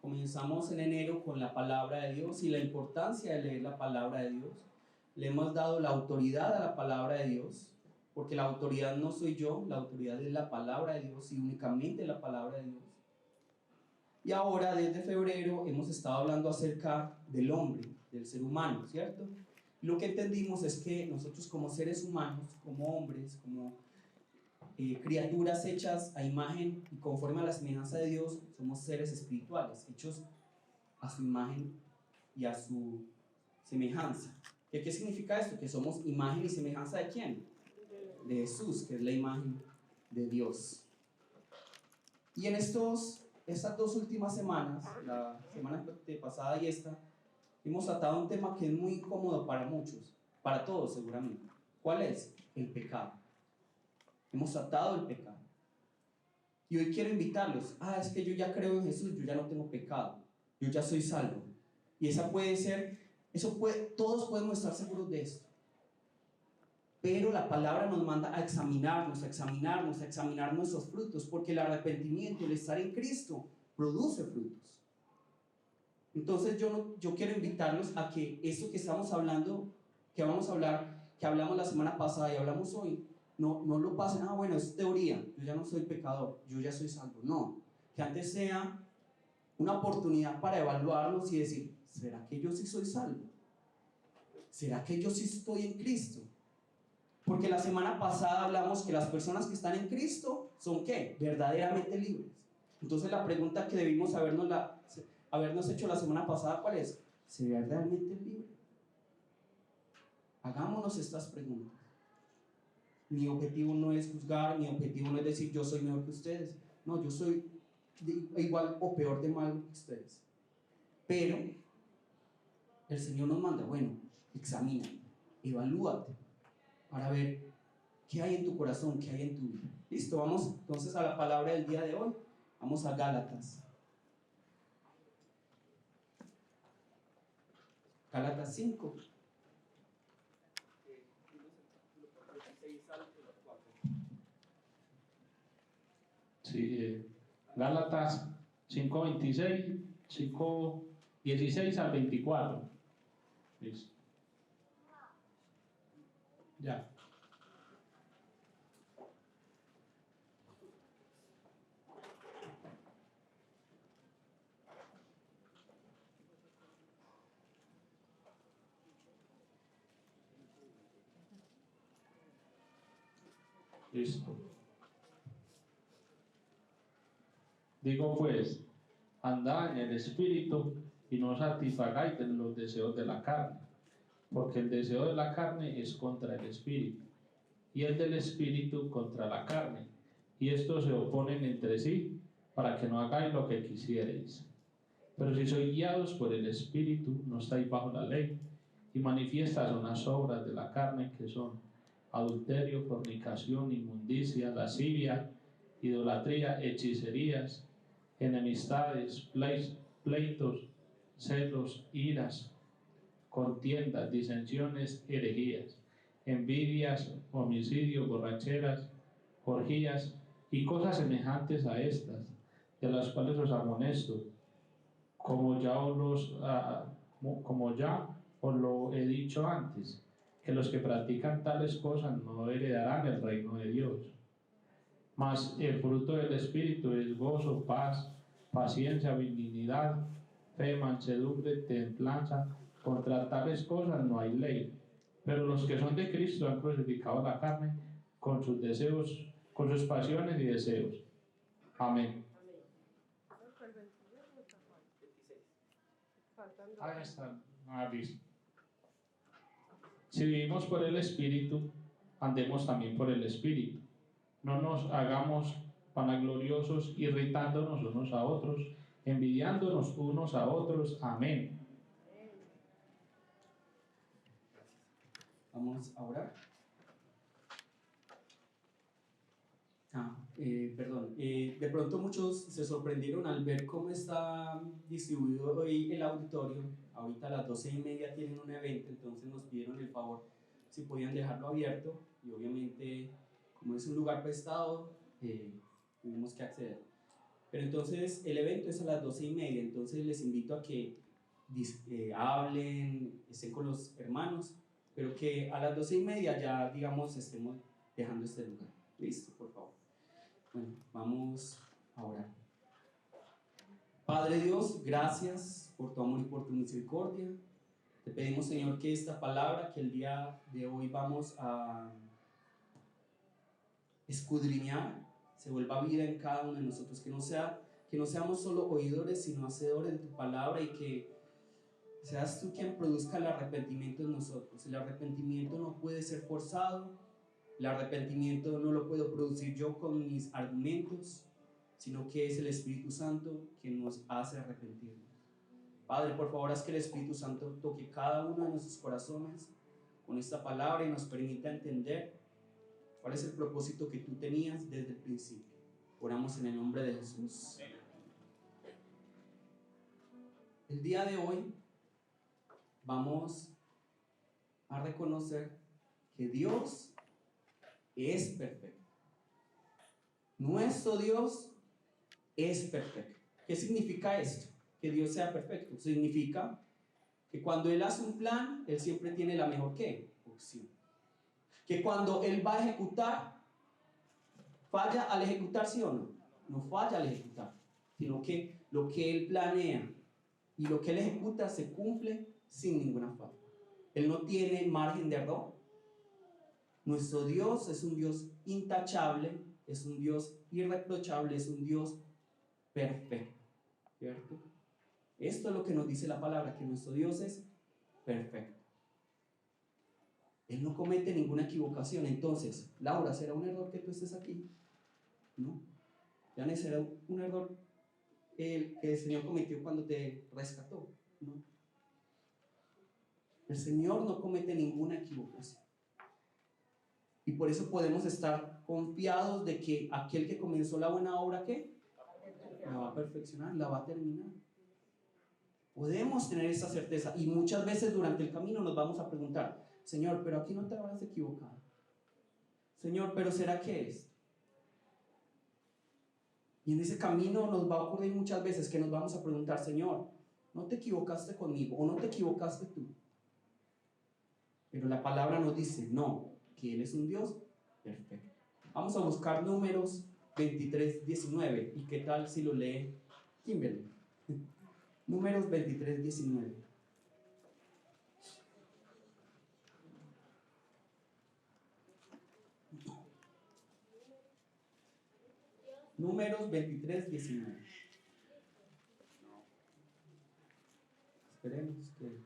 Comenzamos en enero con la palabra de Dios y la importancia de leer la palabra de Dios. Le hemos dado la autoridad a la palabra de Dios, porque la autoridad no soy yo, la autoridad es la palabra de Dios y únicamente la palabra de Dios. Y ahora, desde febrero, hemos estado hablando acerca del hombre, del ser humano, ¿cierto? Y lo que entendimos es que nosotros como seres humanos, como hombres, como criaturas hechas a imagen y conforme a la semejanza de Dios, somos seres espirituales, hechos a su imagen y a su semejanza. ¿Qué significa esto? Que somos imagen y semejanza ¿de quién? De Jesús, que es la imagen de Dios. Y en estas 2 últimas semanas, la semana pasada y esta, hemos tratado un tema que es muy incómodo para muchos, para todos seguramente. ¿Cuál es? El pecado. Hemos tratado el pecado. Y hoy quiero invitarlos. Es que yo ya creo en Jesús, yo ya no tengo pecado, yo ya soy salvo. Y esa puede ser, todos podemos estar seguros de esto. Pero la palabra nos manda a examinar nuestros frutos, porque el arrepentimiento, el estar en Cristo, produce frutos. Entonces yo quiero invitarlos a que esto que estamos hablando, que vamos a hablar, que hablamos la semana pasada y hablamos hoy, no lo pasen, bueno, es teoría, yo ya no soy pecador, yo ya soy salvo. No, que antes sea una oportunidad para evaluarnos y decir, ¿será que yo sí soy salvo? ¿Será que yo sí estoy en Cristo? Porque la semana pasada hablamos que las personas que están en Cristo son ¿qué? Verdaderamente libres. Entonces la pregunta que debimos habernos hecho la semana pasada, ¿cuál es? ¿Será realmente libre? Hagámonos estas preguntas. Mi objetivo no es juzgar, mi objetivo no es decir yo soy mejor que ustedes. No, yo soy igual o peor de malo que ustedes. Pero el Señor nos manda, bueno, examina, evalúate para ver qué hay en tu corazón, qué hay en tu vida. Listo, vamos entonces a la palabra del día de hoy. Vamos a Gálatas. Gálatas 5. Sí, Gálatas 5:26, 5:16 al 24. Listo. Ya. Listo. Digo pues, andad en el Espíritu y no satisfagáis de los deseos de la carne, porque el deseo de la carne es contra el Espíritu, y el del Espíritu contra la carne, y estos se oponen entre sí, para que no hagáis lo que quisierais. Pero si sois guiados por el Espíritu, no estáis bajo la ley, y manifiestas son las obras de la carne, que son adulterio, fornicación, inmundicia, lascivia, idolatría, hechicerías, enemistades, pleitos, celos, iras, contiendas, disensiones, herejías, envidias, homicidios, borracheras, orgías y cosas semejantes a estas, de las cuales os amonesto, como ya os lo he dicho antes, que los que practican tales cosas no heredarán el reino de Dios. Mas el fruto del Espíritu es gozo, paz, paciencia, benignidad, fe, mansedumbre, templanza. Contra tales cosas no hay ley. Pero los que son de Cristo han crucificado la carne con sus deseos, con sus pasiones y deseos. Amén. Ahí está. Listo. Si vivimos por el Espíritu, andemos también por el Espíritu. No nos hagamos vanagloriosos, irritándonos unos a otros, envidiándonos unos a otros. Amén. Vamos a orar. De pronto muchos se sorprendieron al ver cómo está distribuido hoy el auditorio. Ahorita a las 12:30 tienen un evento, entonces nos pidieron el favor si podían dejarlo abierto, y obviamente como es un lugar prestado, tuvimos que acceder. Pero entonces el evento es a las 12:30, entonces les invito a que hablen, estén con los hermanos, pero que a las 12:30 ya, digamos, estemos dejando este lugar. ¿Listo? Por favor. Bueno, vamos a orar. Padre Dios, gracias por tu amor y por tu misericordia. Te pedimos, Señor, que esta palabra que el día de hoy vamos a escudriñar se vuelva vida en cada uno de nosotros, que no seamos solo oidores, sino hacedores de tu palabra, y que seas tú quien produzca el arrepentimiento en nosotros. El arrepentimiento no puede ser forzado, el arrepentimiento no lo puedo producir yo con mis argumentos, sino que es el Espíritu Santo quien nos hace arrepentirnos. Padre, por favor, haz que el Espíritu Santo toque cada uno de nuestros corazones con esta palabra y nos permita entender cuál es el propósito que tú tenías desde el principio. Oramos en el nombre de Jesús. El día de hoy vamos a reconocer que Dios es perfecto. Nuestro Dios es perfecto. ¿Qué significa esto? Que Dios sea perfecto. Significa que cuando Él hace un plan, Él siempre tiene la mejor ¿qué? Opción. Que cuando Él va a ejecutar, falla al ejecutar, ¿sí o no? No falla al ejecutar, sino que lo que Él planea y lo que Él ejecuta se cumple sin ninguna falta. Él no tiene margen de error. Nuestro Dios es un Dios intachable, es un Dios irreprochable, es un Dios perfecto, ¿cierto? Esto es lo que nos dice la palabra, que nuestro Dios es perfecto. Él no comete ninguna equivocación. Entonces, Laura, ¿será un error que tú estés aquí? No. ¿Ya será un error que el Señor cometió cuando te rescató? No. El Señor no comete ninguna equivocación. Y por eso podemos estar confiados de que aquel que comenzó la buena obra, ¿qué? La va a perfeccionar, la va a terminar. Podemos tener esa certeza, y muchas veces durante el camino nos vamos a preguntar: Señor, pero aquí no te habrás equivocado. Señor, pero ¿será que es? Y en ese camino nos va a ocurrir muchas veces que nos vamos a preguntar: Señor, ¿no te equivocaste conmigo o no te equivocaste tú? Pero la palabra nos dice, no, que Él es un Dios perfecto. Vamos a buscar Números 23:19. ¿Y qué tal si lo lee Kimberly? Números 23:19. Números 23:19. Esperemos que...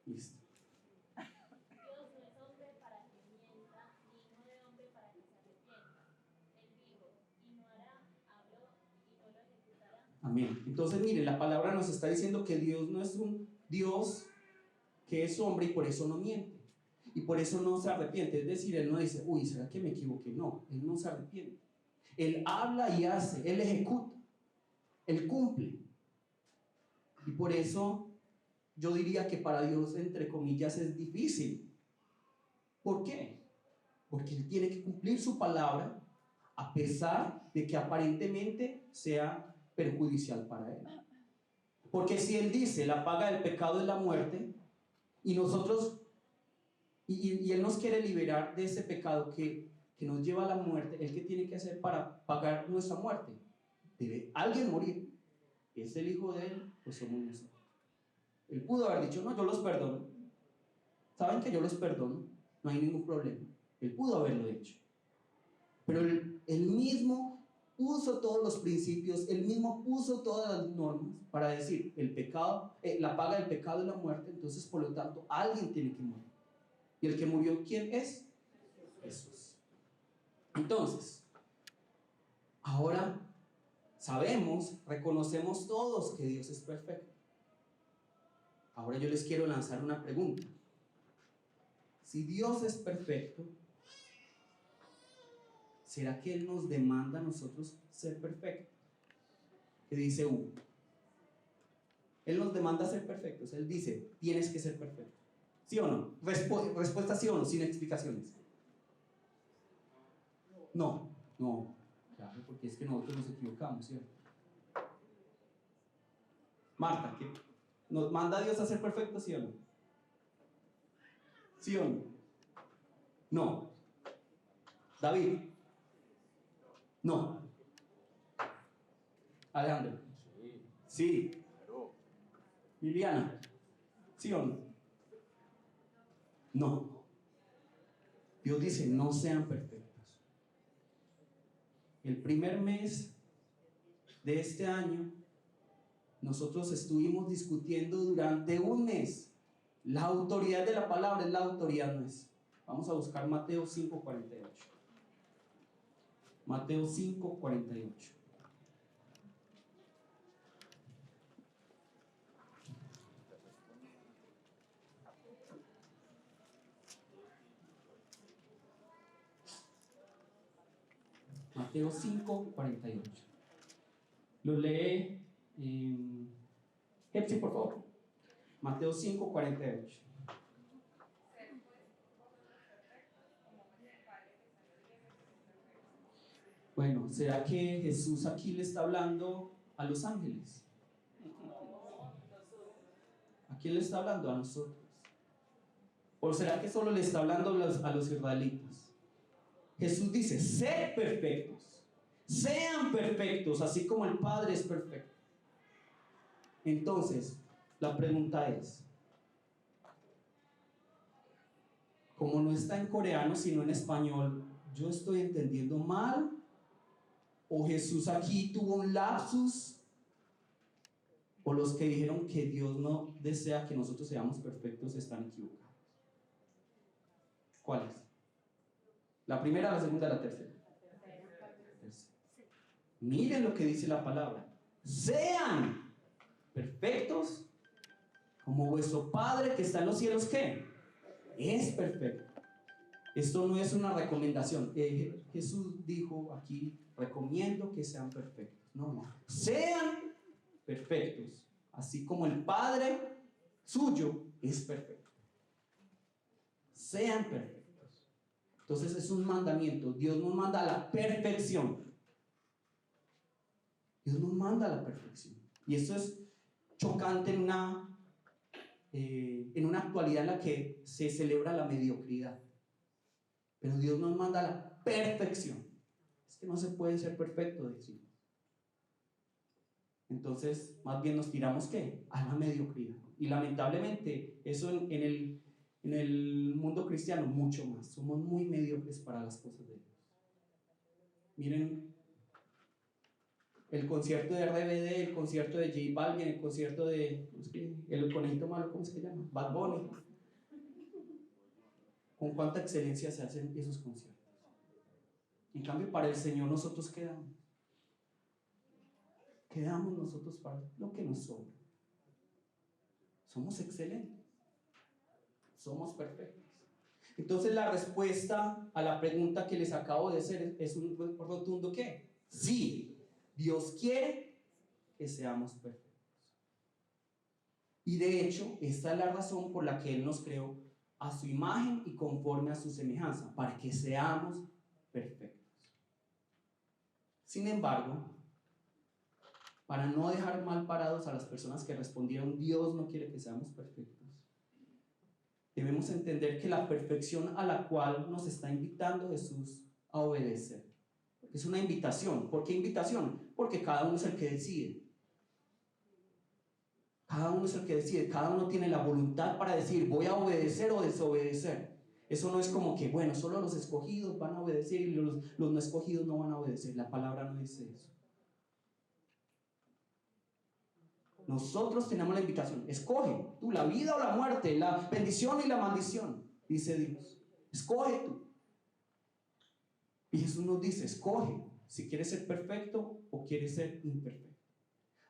Listo. Dios no es hombre para que mienta, ni hijo de hombre para que se arrepienta. Él dijo, y no hará, habló, y no lo ejecutará. Amén. Entonces, mire, la palabra nos está diciendo que Dios no es un Dios que es hombre y por eso no miente. Y por eso no se arrepiente. Es decir, Él no dice, uy, ¿será que me equivoqué? No, Él no se arrepiente. Él habla y hace, Él ejecuta, Él cumple. Y por eso yo diría que para Dios, entre comillas, es difícil. ¿Por qué? Porque Él tiene que cumplir su palabra a pesar de que aparentemente sea perjudicial para Él. Porque si Él dice, la paga del pecado es la muerte, y nosotros, y Él nos quiere liberar de ese pecado que nos lleva a la muerte, ¿Él qué tiene que hacer para pagar nuestra muerte? Debe alguien morir. ¿Es el Hijo de Él? Pues somos nosotros. Él pudo haber dicho, no, yo los perdono. ¿Saben que yo los perdono? No hay ningún problema. Él pudo haberlo hecho. Pero él mismo puso todos los principios, él mismo puso todas las normas para decir, el pecado, la paga del pecado es la muerte, entonces por lo tanto alguien tiene que morir. ¿Y el que murió quién es? Jesús. Entonces, ahora sabemos, reconocemos todos que Dios es perfecto. Ahora yo les quiero lanzar una pregunta. Si Dios es perfecto, ¿será que Él nos demanda a nosotros ser perfectos? ¿Qué dice Hugo? Él nos demanda ser perfectos. Él dice, tienes que ser perfecto. ¿Sí o no? Respuesta sí o no, sin explicaciones. No, no. Claro, porque es que nosotros nos equivocamos, ¿cierto? Marta, ¿qué? ¿Nos manda Dios a ser perfectos, sí o no? ¿Sí o no? No. David. No. Alejandro. Sí. Liliana. ¿Sí o no? No. Dios dice, no sean perfectos. El primer mes de este año, nosotros estuvimos discutiendo durante un mes. La autoridad de la palabra es la autoridad nuestra. Vamos a buscar Mateo 5:48. Mateo 5:48. Mateo 5:48. Lo lee Hepsi, por favor. Mateo 5:48. Bueno, ¿será que Jesús aquí le está hablando a los ángeles? ¿A quién le está hablando? A nosotros. ¿O será que solo le está hablando a los israelitas? Jesús dice, sed perfectos, sean perfectos, así como el Padre es perfecto. Entonces, la pregunta es, como no está en coreano, sino en español, ¿yo estoy entendiendo mal? ¿O Jesús aquí tuvo un lapsus? ¿O los que dijeron que Dios no desea que nosotros seamos perfectos están equivocados? ¿Cuál es? ¿La primera, la segunda, la tercera? Tercera. Miren lo que dice la palabra. Sean perfectos como vuestro Padre que está en los cielos, ¿qué? Es perfecto. Esto no es una recomendación. Jesús dijo aquí, recomiendo que sean perfectos. No. Sean perfectos, así como el Padre suyo es perfecto. Sean perfectos. Entonces es un mandamiento. Dios nos manda a la perfección. Dios nos manda a la perfección. Y esto es chocante en una actualidad en la que se celebra la mediocridad. Pero Dios nos manda a la perfección. Es que no se puede ser perfecto, decimos. Entonces, más bien nos tiramos, ¿qué? A la mediocridad. Y lamentablemente, eso en el mundo cristiano, mucho más. Somos muy mediocres para las cosas de Dios. Miren, el concierto de RBD, el concierto de J Balvin, el concierto de el conejito malo, ¿cómo se llama? Bad Bunny. Con cuánta excelencia se hacen esos conciertos. En cambio, para el Señor nosotros quedamos nosotros para lo que nos sobra. Somos excelentes, somos perfectos. Entonces la respuesta a la pregunta que les acabo de hacer es un rotundo ¿qué? Sí, Dios quiere que seamos perfectos. Y de hecho, esta es la razón por la que Él nos creó a su imagen y conforme a su semejanza, para que seamos perfectos. Sin embargo, para no dejar mal parados a las personas que respondieron, Dios no quiere que seamos perfectos, debemos entender que la perfección a la cual nos está invitando Jesús a obedecer, es una invitación. ¿Por qué invitación? Porque cada uno es el que decide. Cada uno es el que decide, cada uno tiene la voluntad para decir, voy a obedecer o desobedecer. Eso no es como que, bueno, solo los escogidos van a obedecer y los no escogidos no van a obedecer. La palabra no dice eso. Nosotros tenemos la invitación, escoge tú la vida o la muerte, la bendición y la maldición, dice Dios. Escoge tú. Y Jesús nos dice, escoge si quieres ser perfecto o quieres ser imperfecto.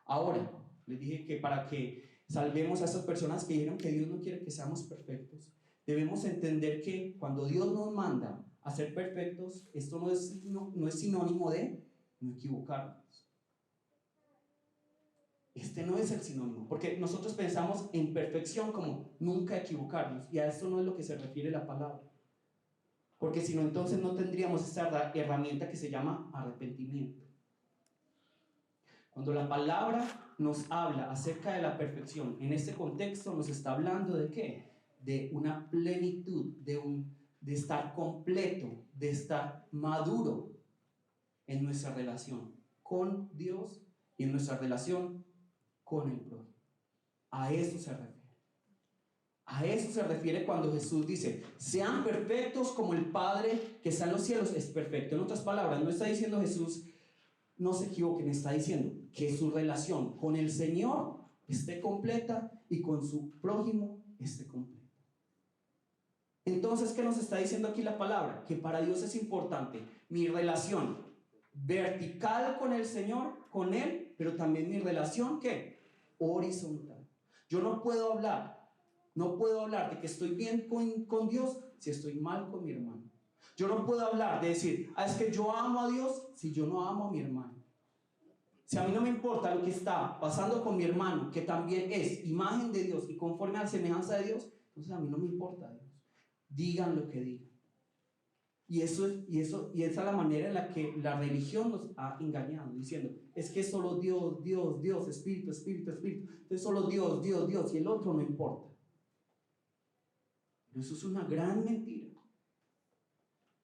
Ahora, les dije que para que salvemos a esas personas que dijeron que Dios no quiere que seamos perfectos, debemos entender que cuando Dios nos manda a ser perfectos, esto no es sinónimo de no equivocarnos. Este no es el sinónimo, porque nosotros pensamos en perfección como nunca equivocarnos, y a esto no es lo que se refiere la palabra. Porque si no, entonces no tendríamos esta herramienta que se llama arrepentimiento. Cuando la palabra nos habla acerca de la perfección, en este contexto nos está hablando ¿de qué? De una plenitud, de estar completo, de estar maduro en nuestra relación con Dios y en nuestra relación con el prójimo. A eso se refiere. A eso se refiere cuando Jesús dice, sean perfectos como el Padre que está en los cielos es perfecto. En otras palabras, no está diciendo Jesús, no se equivoquen, está diciendo que su relación con el Señor esté completa y con su prójimo esté completa. Entonces, ¿qué nos está diciendo aquí la palabra? Que para Dios es importante mi relación vertical con el Señor, con Él, pero también mi relación, ¿qué? Horizontal. Yo no puedo hablar de que estoy bien con Dios si estoy mal con mi hermano. Yo no puedo hablar de decir, es que yo amo a Dios si yo no amo a mi hermano. Si a mí no me importa lo que está pasando con mi hermano, que también es imagen de Dios y conforme a la semejanza de Dios, entonces a mí no me importa Dios. Digan lo que digan. Y esa es la manera en la que la religión nos ha engañado, diciendo, es que solo Dios, Dios, Dios, Espíritu, Espíritu, Espíritu. Entonces solo Dios, Dios, Dios, y el otro no importa. Pero eso es una gran mentira.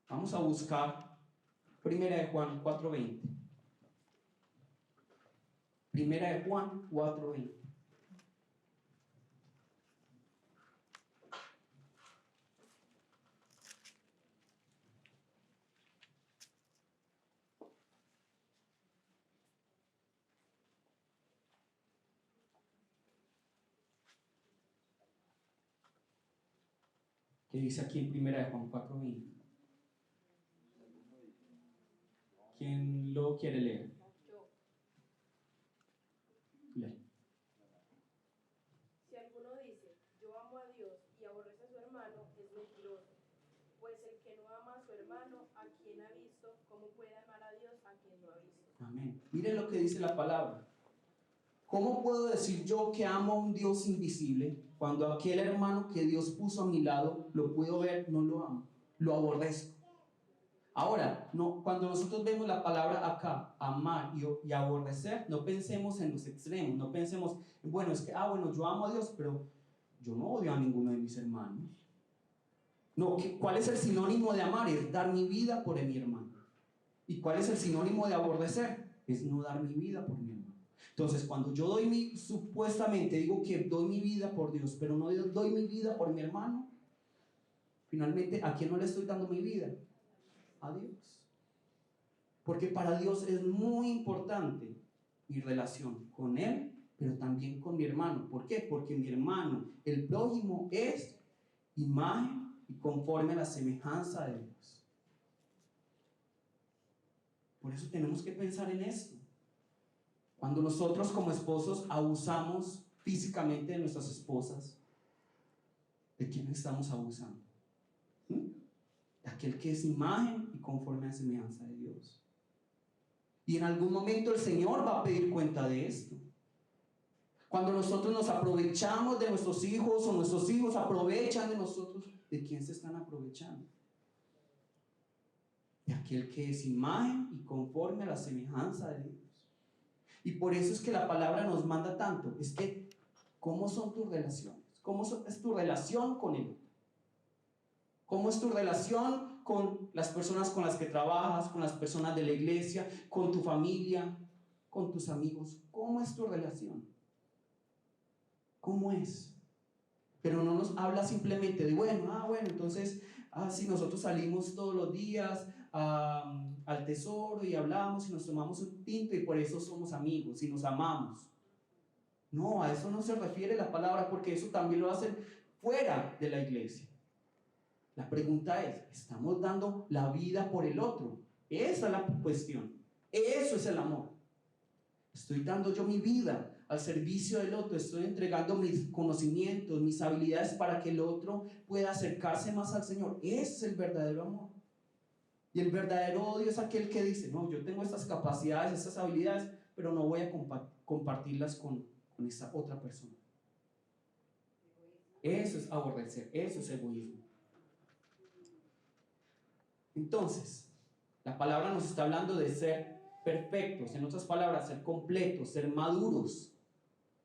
Vamos a buscar 1 de Juan 4:20. 1 de Juan 4:20. ¿Qué dice aquí en 1 de Juan 4:20? ¿Quién lo quiere leer? Yo. Lee. Si alguno dice, yo amo a Dios y aborrece a su hermano, es mentiroso. Pues el que no ama a su hermano, a quien ha visto, ¿cómo puede amar a Dios a quien no ha visto? Amén. Miren lo que dice la palabra. ¿Cómo puedo decir yo que amo a un Dios invisible cuando aquel hermano que Dios puso a mi lado, lo puedo ver, no lo amo, lo aborrezco? Ahora, cuando nosotros vemos la palabra acá, amar y aborrecer, no pensemos en los extremos, no pensemos, bueno, es que, yo amo a Dios, pero yo no odio a ninguno de mis hermanos. No, ¿cuál es el sinónimo de amar? Es dar mi vida por mi hermano. ¿Y cuál es el sinónimo de aborrecer? Es no dar mi vida por mi hermano. Entonces, cuando yo supuestamente digo que doy mi vida por Dios, pero no doy mi vida por mi hermano, finalmente, ¿a quién no le estoy dando mi vida? A Dios. Porque para Dios es muy importante mi relación con Él, pero también con mi hermano. ¿Por qué? Porque mi hermano, el prójimo, es imagen y conforme a la semejanza de Dios. Por eso tenemos que pensar en esto. Cuando nosotros como esposos abusamos físicamente de nuestras esposas, ¿de quién estamos abusando? De aquel que es imagen y conforme a la semejanza de Dios. Y en algún momento el Señor va a pedir cuenta de esto. Cuando nosotros nos aprovechamos de nuestros hijos o nuestros hijos aprovechan de nosotros, ¿de quién se están aprovechando? De aquel que es imagen y conforme a la semejanza de Dios. Y por eso es que la palabra nos manda tanto. Es que, ¿cómo son tus relaciones? ¿Cómo es tu relación con Él? ¿Cómo es tu relación con las personas con las que trabajas, con las personas de la iglesia, con tu familia, con tus amigos? ¿Cómo es tu relación? ¿Cómo es? Pero no nos habla simplemente de, entonces, si nosotros salimos todos los días al tesoro y hablamos y nos tomamos un tinto y por eso somos amigos y nos amamos. No, a eso no se refiere la palabra, porque eso también lo hacen fuera de la iglesia. La pregunta es, ¿estamos dando la vida por el otro? Esa es la cuestión. Eso es el amor. Estoy dando yo mi vida al servicio del otro, estoy entregando mis conocimientos, mis habilidades para que el otro pueda acercarse más al Señor. Ese es el verdadero amor. Y el verdadero odio es aquel que dice, no, yo tengo estas capacidades, estas habilidades, pero no voy a compartirlas con esa otra persona. Eso es aborrecer, eso es egoísmo. Entonces, la palabra nos está hablando de ser perfectos, en otras palabras, ser completos, ser maduros,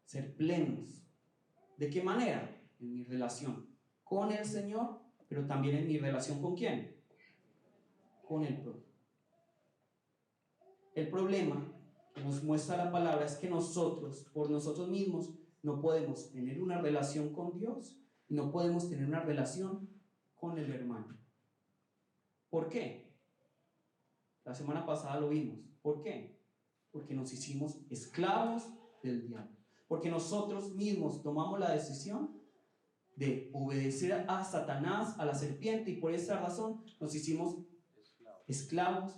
ser plenos. ¿De qué manera? En mi relación con el Señor, pero también en mi relación ¿con quién? Con el prójimo. El problema que nos muestra la palabra es que nosotros, por nosotros mismos, no podemos tener una relación con Dios y no podemos tener una relación con el hermano. ¿Por qué? La semana pasada lo vimos. ¿Por qué? Porque nos hicimos esclavos del diablo. Porque nosotros mismos tomamos la decisión de obedecer a Satanás, a la serpiente, y por esa razón nos hicimos esclavos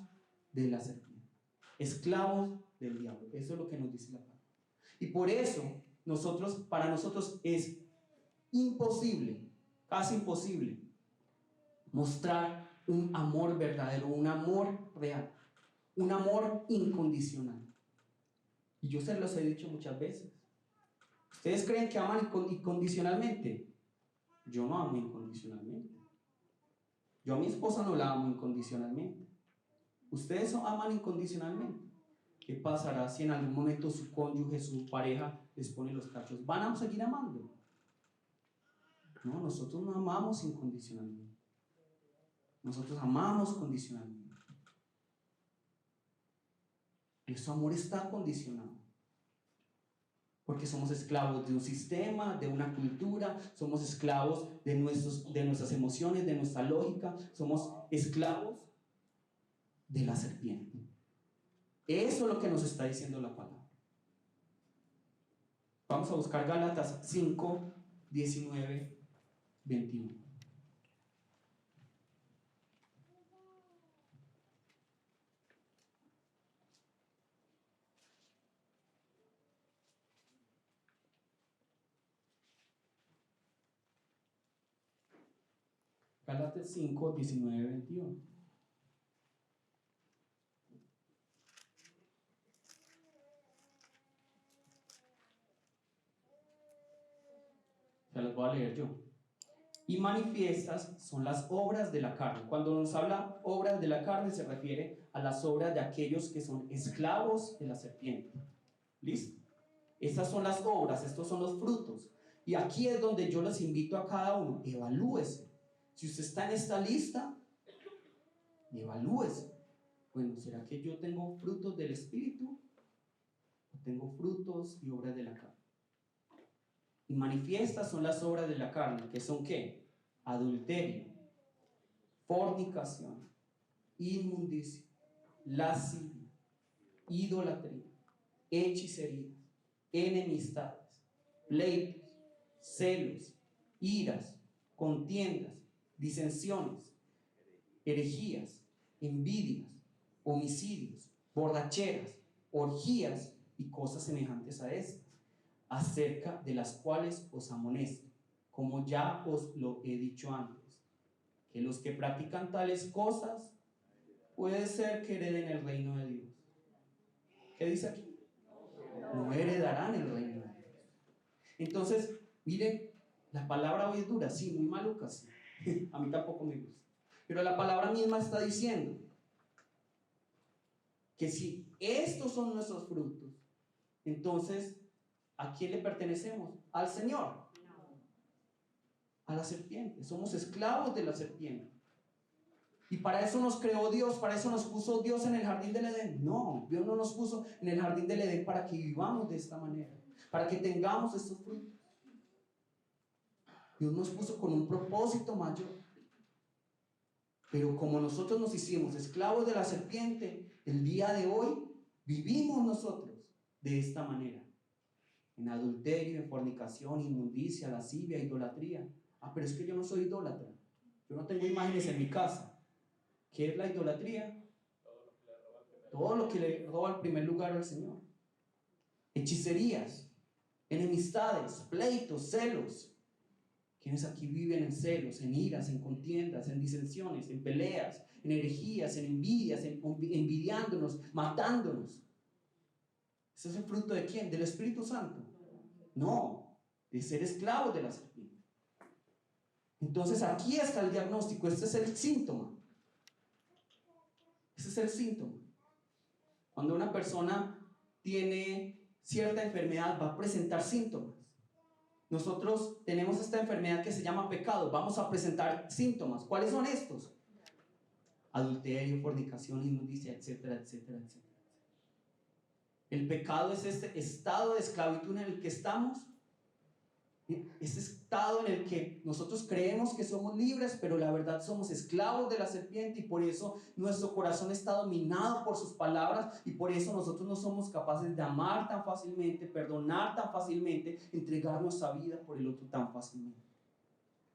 de la serpiente, esclavos del diablo. Eso es lo que nos dice la palabra. Y por eso para nosotros es imposible, casi imposible, mostrar un amor verdadero, un amor real, un amor incondicional. Y yo se los he dicho muchas veces. ¿Ustedes creen que aman incondicionalmente? Yo no amo incondicionalmente. Yo a mi esposa no la amo incondicionalmente. ¿Ustedes aman incondicionalmente? ¿Qué pasará si en algún momento su cónyuge, su pareja les pone los cachos? ¿Van a seguir amando? No, nosotros no amamos incondicionalmente. Nosotros amamos condicionalmente. Nuestro amor está condicionado. Porque somos esclavos de un sistema, de una cultura, somos esclavos de nuestras emociones, de nuestra lógica, somos esclavos de la serpiente. Eso es lo que nos está diciendo la palabra. Vamos a buscar Gálatas 5, 19, 21. Gálatas 5, 19, 21. Se las voy a leer yo. Y manifiestas son las obras de la carne. Cuando nos habla obras de la carne se refiere a las obras de aquellos que son esclavos de la serpiente. ¿Listo? Estas son las obras, estos son los frutos. Y aquí es donde yo les invito a cada uno, evalúese. Si usted está en esta lista, evalúese. Bueno, ¿será que yo tengo frutos del Espíritu? ¿O tengo frutos y obras de la carne? Y manifiestas son las obras de la carne, que son ¿qué? Adulterio, fornicación, inmundicia, lascivia, idolatría, hechicería, enemistades, pleitos, celos, iras, contiendas, disensiones, herejías, envidias, homicidios, borracheras, orgías y cosas semejantes a estas, acerca de las cuales os amonesto, como ya os lo he dicho antes, que los que practican tales cosas puede ser que hereden el reino de Dios. ¿Qué dice aquí? No heredarán el reino de Dios. Entonces, miren, la palabra hoy es dura, sí, muy maluca, sí. A mí tampoco me gusta. Pero la palabra misma está diciendo que si estos son nuestros frutos, entonces, ¿a quién le pertenecemos? Al Señor. A la serpiente. Somos esclavos de la serpiente. Y para eso nos creó Dios, para eso nos puso Dios en el jardín del Edén. No, Dios no nos puso en el jardín del Edén para que vivamos de esta manera, para que tengamos estos frutos. Dios nos puso con un propósito mayor. Pero como nosotros nos hicimos esclavos de la serpiente, el día de hoy vivimos nosotros de esta manera. En adulterio, en fornicación, inmundicia, lascivia, idolatría. Ah, pero es que yo no soy idólatra. Yo no tengo imágenes en mi casa. ¿Qué es la idolatría? Todo lo que le roba el primer lugar al Señor. Hechicerías, enemistades, pleitos, celos. ¿Quiénes aquí viven en celos, en iras, en contiendas, en disensiones, en peleas, en herejías, en envidias, envidiándonos, matándonos? ¿Ese es el fruto de quién? ¿Del Espíritu Santo? No, de ser esclavos de la serpiente. Entonces aquí está el diagnóstico, este es el síntoma. Ese es el síntoma. Cuando una persona tiene cierta enfermedad, va a presentar síntomas. Nosotros tenemos esta enfermedad que se llama pecado, vamos a presentar síntomas. ¿Cuáles son estos? Adulterio, fornicación, inmundicia, etcétera, etcétera, etcétera. El pecado es este estado de esclavitud en el que estamos, ese estado en el que nosotros creemos que somos libres, pero la verdad somos esclavos de la serpiente, y por eso nuestro corazón está dominado por sus palabras, y por eso nosotros no somos capaces de amar tan fácilmente, perdonar tan fácilmente, entregar nuestra vida por el otro tan fácilmente.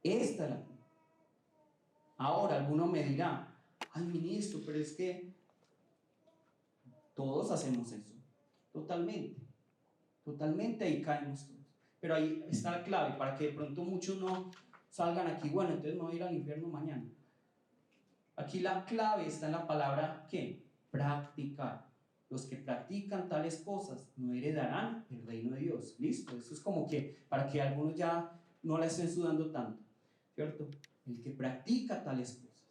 Esta es la vida. Ahora alguno me dirá: ay, ministro, pero es que todos hacemos eso. Totalmente ahí caemos todos. Pero ahí está la clave, para que de pronto muchos no salgan aquí, bueno, entonces me voy a ir al infierno mañana. Aquí la clave está en la palabra, ¿qué? Practicar. Los que practican tales cosas no heredarán el reino de Dios. ¿Listo? Eso es como que, para que algunos ya no la estén sudando tanto, ¿cierto? El que practica tales cosas,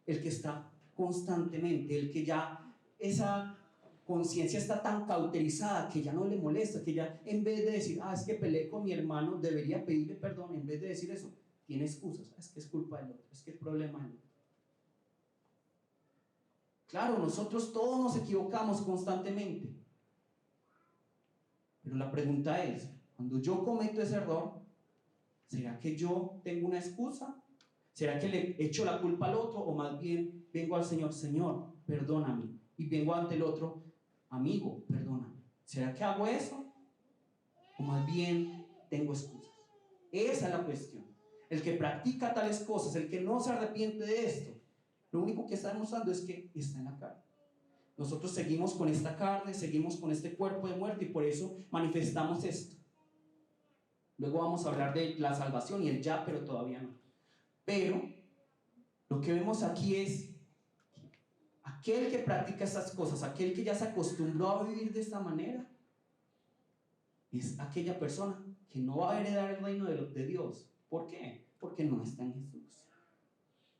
el que está constantemente, el que ya esa conciencia está tan cauterizada que ya no le molesta, que ya en vez de decir, es que peleé con mi hermano, debería pedirle perdón, en vez de decir eso, tiene excusas, es que es culpa del otro, es que es problema del otro. Claro, nosotros todos nos equivocamos constantemente, pero la pregunta es, cuando yo cometo ese error, ¿será que yo tengo una excusa? ¿Será que le echo la culpa al otro? O más bien vengo al Señor, Señor, perdóname, y vengo ante el otro, amigo, perdóname. ¿Será que hago eso? ¿O más bien tengo excusas? Esa es la cuestión. El que practica tales cosas, el que no se arrepiente de esto, lo único que está demostrando es que está en la carne. Nosotros seguimos con esta carne, seguimos con este cuerpo de muerte, y por eso manifestamos esto. Luego vamos a hablar de la salvación y el ya, pero todavía no. Pero lo que vemos aquí es aquel que practica estas cosas, aquel que ya se acostumbró a vivir de esta manera, es aquella persona que no va a heredar el reino de Dios. ¿Por qué? Porque no está en Jesús.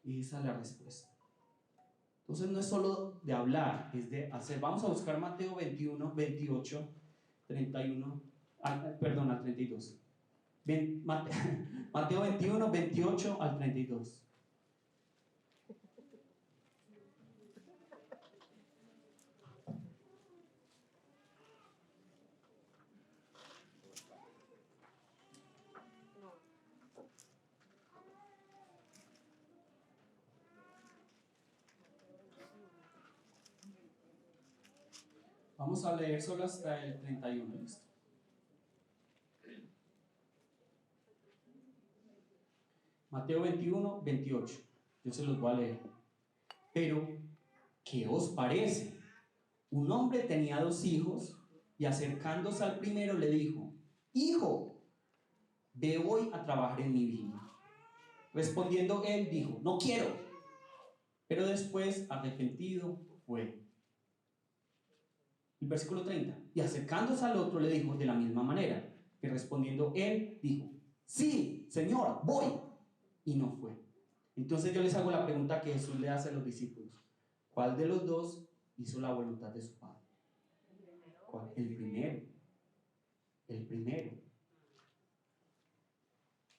Y esa es la respuesta. Entonces no es solo de hablar, es de hacer. Vamos a buscar Mateo 21, 28, 31, al 32. Mateo 21, 28 al 32. Vamos a leer solo hasta el 31, ¿listo? Mateo 21, 28. Yo se los voy a leer. Pero, ¿qué os parece? Un hombre tenía 2 hijos, y acercándose al primero le dijo: Hijo, ve hoy a trabajar en mi viña. Respondiendo él dijo: No quiero. Pero después, arrepentido, fue. El versículo 30. Y acercándose al otro le dijo de la misma manera. Y respondiendo él dijo: Sí, Señor, voy. Y no fue. Entonces yo les hago la pregunta que Jesús le hace a los discípulos: ¿cuál de los dos hizo la voluntad de su Padre? ¿Cuál? El primero. El primero.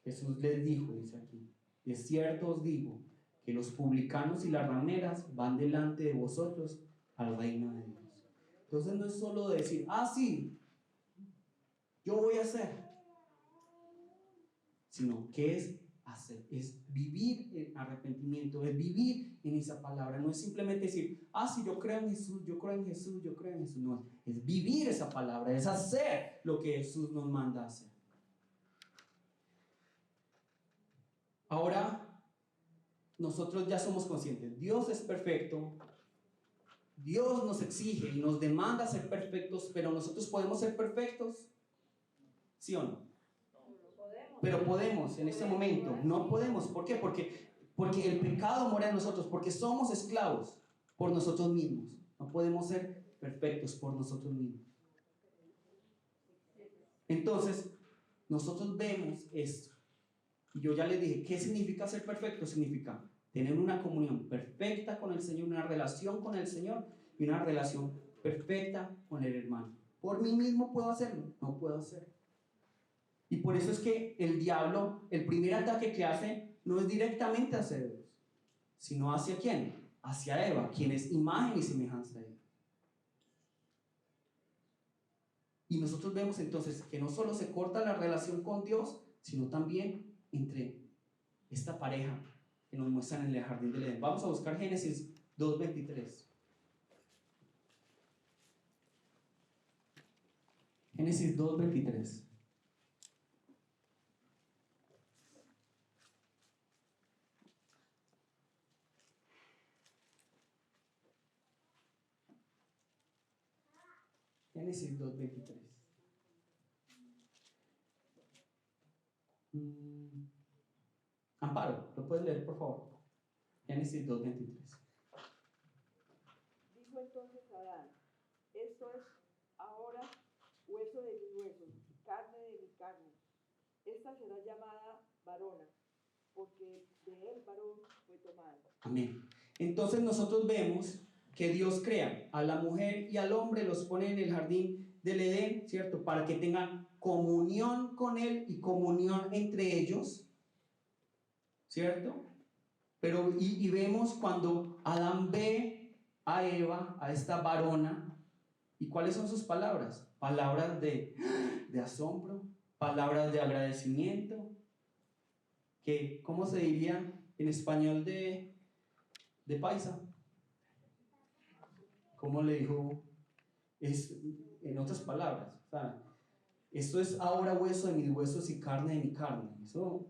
Jesús les dijo, dice aquí: de cierto os digo que los publicanos y las rameras van delante de vosotros al reino de Dios. Entonces no es solo decir: sí, yo voy a hacer, sino que es hacer, es vivir en arrepentimiento, es vivir en esa palabra. No es simplemente decir: sí, yo creo en Jesús, yo creo en Jesús, yo creo en Jesús. No, es vivir esa palabra, es hacer lo que Jesús nos manda a hacer. Ahora, nosotros ya somos conscientes, Dios es perfecto, Dios nos exige y nos demanda ser perfectos, pero nosotros podemos ser perfectos, ¿sí o no? Pero podemos en este momento, no podemos. ¿Por qué? Porque el pecado mora en nosotros, porque somos esclavos por nosotros mismos. No podemos ser perfectos por nosotros mismos. Entonces, nosotros vemos esto. Y yo ya les dije, ¿qué significa ser perfecto? Significa tener una comunión perfecta con el Señor, una relación con el Señor y una relación perfecta con el hermano. ¿Por mí mismo puedo hacerlo? No puedo hacerlo. Y por eso es que el diablo, el primer ataque que hace, no es directamente hacia Dios, sino hacia ¿quién? Hacia Eva, quien es imagen y semejanza de Dios. Y nosotros vemos entonces que no solo se corta la relación con Dios, sino también entre esta pareja que nos muestran en el jardín del Edén. Vamos a buscar Génesis 2:23. Génesis 2:23. Génesis 2:23. Amparo, ¿lo puedes leer, por favor? Génesis 2:23. Dijo entonces Adán: esto es ahora hueso de mi hueso, carne de mi carne. Esta será llamada varona, porque de él varón fue tomado. Amén. Entonces nosotros vemos que Dios crea a la mujer y al hombre, los pone en el jardín del Edén, ¿cierto? Para que tengan comunión con Él y comunión entre ellos, ¿cierto? Pero y vemos cuando Adán ve a Eva, a esta varona, ¿y cuáles son sus palabras? Palabras de asombro, palabras de agradecimiento, que, ¿cómo se diría en español de paisa? ¿Cómo le dijo? Es, en otras palabras, o sea, esto es ahora hueso de mis huesos y carne de mi carne. Eso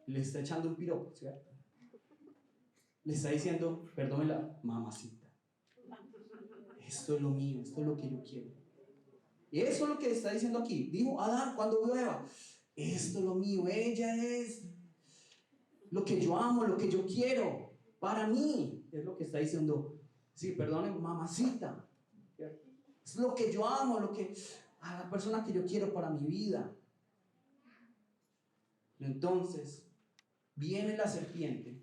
le está echando un piropo, ¿cierto? Le está diciendo, perdónela, mamacita. Esto es lo mío, esto es lo que yo quiero. Y eso es lo que está diciendo aquí. Dijo Adán cuando vio a Eva, esto es lo mío, ella es lo que yo amo, lo que yo quiero, para mí. Es lo que está diciendo, sí, perdónenme, mamacita. Es lo que yo amo, a la persona que yo quiero para mi vida. Entonces, viene la serpiente,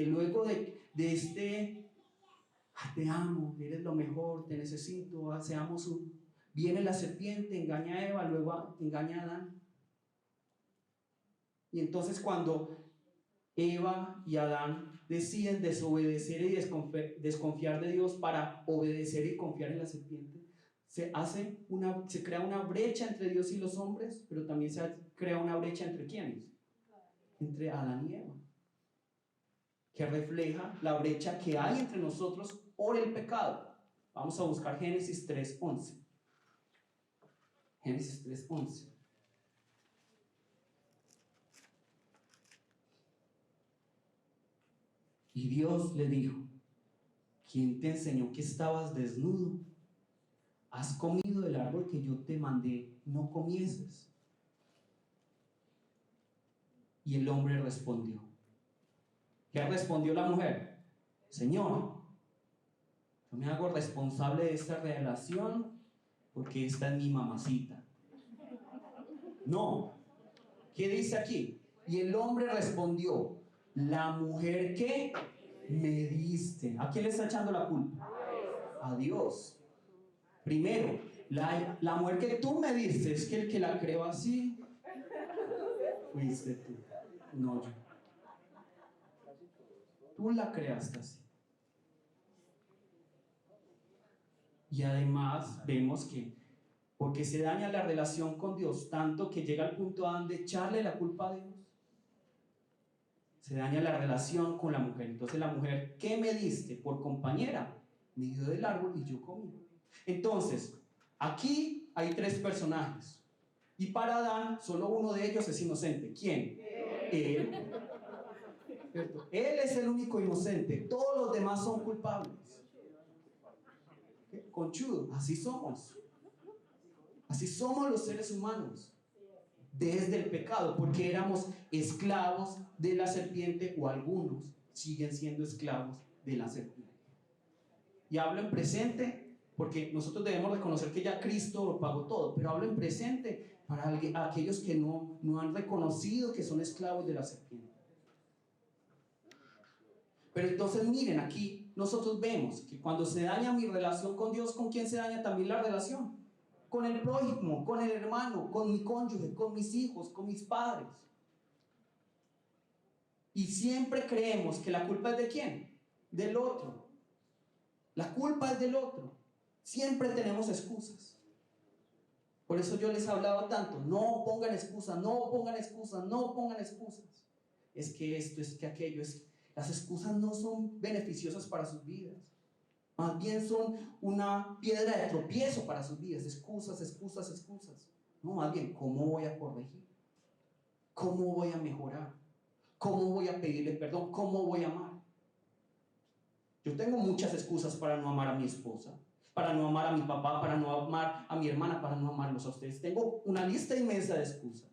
luego de este, te amo, eres lo mejor, te necesito, seamos uno. Viene la serpiente, engaña a Eva, luego engaña a Adán. Y entonces cuando Eva y Adán deciden desobedecer y desconfiar de Dios para obedecer y confiar en la serpiente, se crea una brecha entre Dios y los hombres, pero también se crea una brecha entre ¿quiénes? Entre Adán y Eva, que refleja la brecha que hay entre nosotros por el pecado. Vamos a buscar Génesis 3:11. Génesis 3:11. Y Dios le dijo, ¿quién te enseñó que estabas desnudo? ¿Has comido del árbol que yo te mandé no comieses? Y el hombre respondió. ¿Qué respondió la mujer? Señor, yo me hago responsable de esta relación porque esta es mi mamacita. No. ¿Qué dice aquí? Y el hombre respondió, la mujer que me diste. ¿A quién le está echando la culpa? A Dios. Primero, la mujer que tú me diste, es que el que la creó así fuiste tú, no yo. Tú la creaste así. Y además vemos que porque se daña la relación con Dios tanto que llega al punto de echarle la culpa a Dios, se daña la relación con la mujer. Entonces la mujer, ¿qué me diste? Por compañera, me dio del árbol y yo comí. Entonces, aquí hay tres personajes. Y para Adán, solo uno de ellos es inocente. ¿Quién? Él. ¿Cierto? Él es el único inocente. Todos los demás son culpables. ¿Qué? Conchudo, así somos. Así somos los seres humanos. Desde el pecado, porque éramos esclavos de la serpiente, o algunos siguen siendo esclavos de la serpiente. Y hablo en presente porque nosotros debemos reconocer que ya Cristo lo pagó todo, pero hablo en presente para aquellos que no han reconocido que son esclavos de la serpiente. Pero entonces miren, aquí nosotros vemos que cuando se daña mi relación con Dios, ¿con quién se daña también la relación? Con el prójimo, con el hermano, con mi cónyuge, con mis hijos, con mis padres. Y siempre creemos que la culpa es ¿de quién? Del otro. La culpa es del otro. Siempre tenemos excusas. Por eso yo les hablaba tanto, no pongan excusas, no pongan excusas, no pongan excusas. Es que esto, es que aquello, las excusas no son beneficiosas para sus vidas. Más bien son una piedra de tropiezo para sus vidas. Excusas, excusas, excusas. No, más bien, ¿cómo voy a corregir? ¿Cómo voy a mejorar? ¿Cómo voy a pedirle perdón? ¿Cómo voy a amar? Yo tengo muchas excusas para no amar a mi esposa, para no amar a mi papá, para no amar a mi hermana, para no amarlos a ustedes. Tengo una lista inmensa de excusas.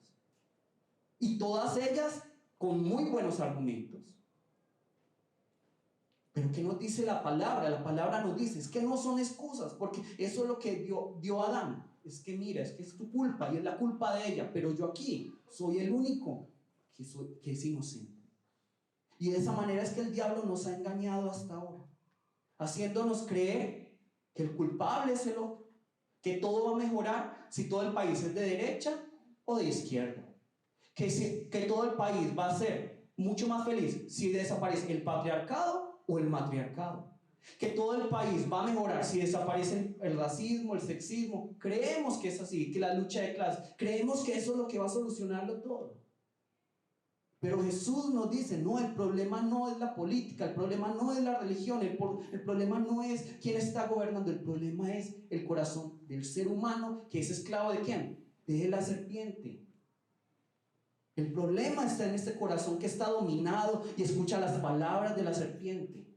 Y todas ellas con muy buenos argumentos. Pero ¿qué nos dice la palabra? La palabra nos dice, es que no son excusas, porque eso es lo que dio Adán. Es que mira, es que es tu culpa y es la culpa de ella, pero yo aquí soy el único que es inocente. Y de esa manera es que el diablo nos ha engañado hasta ahora, haciéndonos creer que el culpable es el otro, que todo va a mejorar si todo el país es de derecha o de izquierda, que todo el país va a ser mucho más feliz si desaparece el patriarcado o el matriarcado, que todo el país va a mejorar si desaparece el racismo, el sexismo. Creemos que es así, que la lucha de clases, creemos que eso es lo que va a solucionarlo todo. Pero Jesús nos dice, no, el problema no es la política, el problema no es la religión, el problema no es quién está gobernando, el problema es el corazón del ser humano, que es esclavo ¿de quién? De la serpiente. El problema está en este corazón que está dominado y escucha las palabras de la serpiente.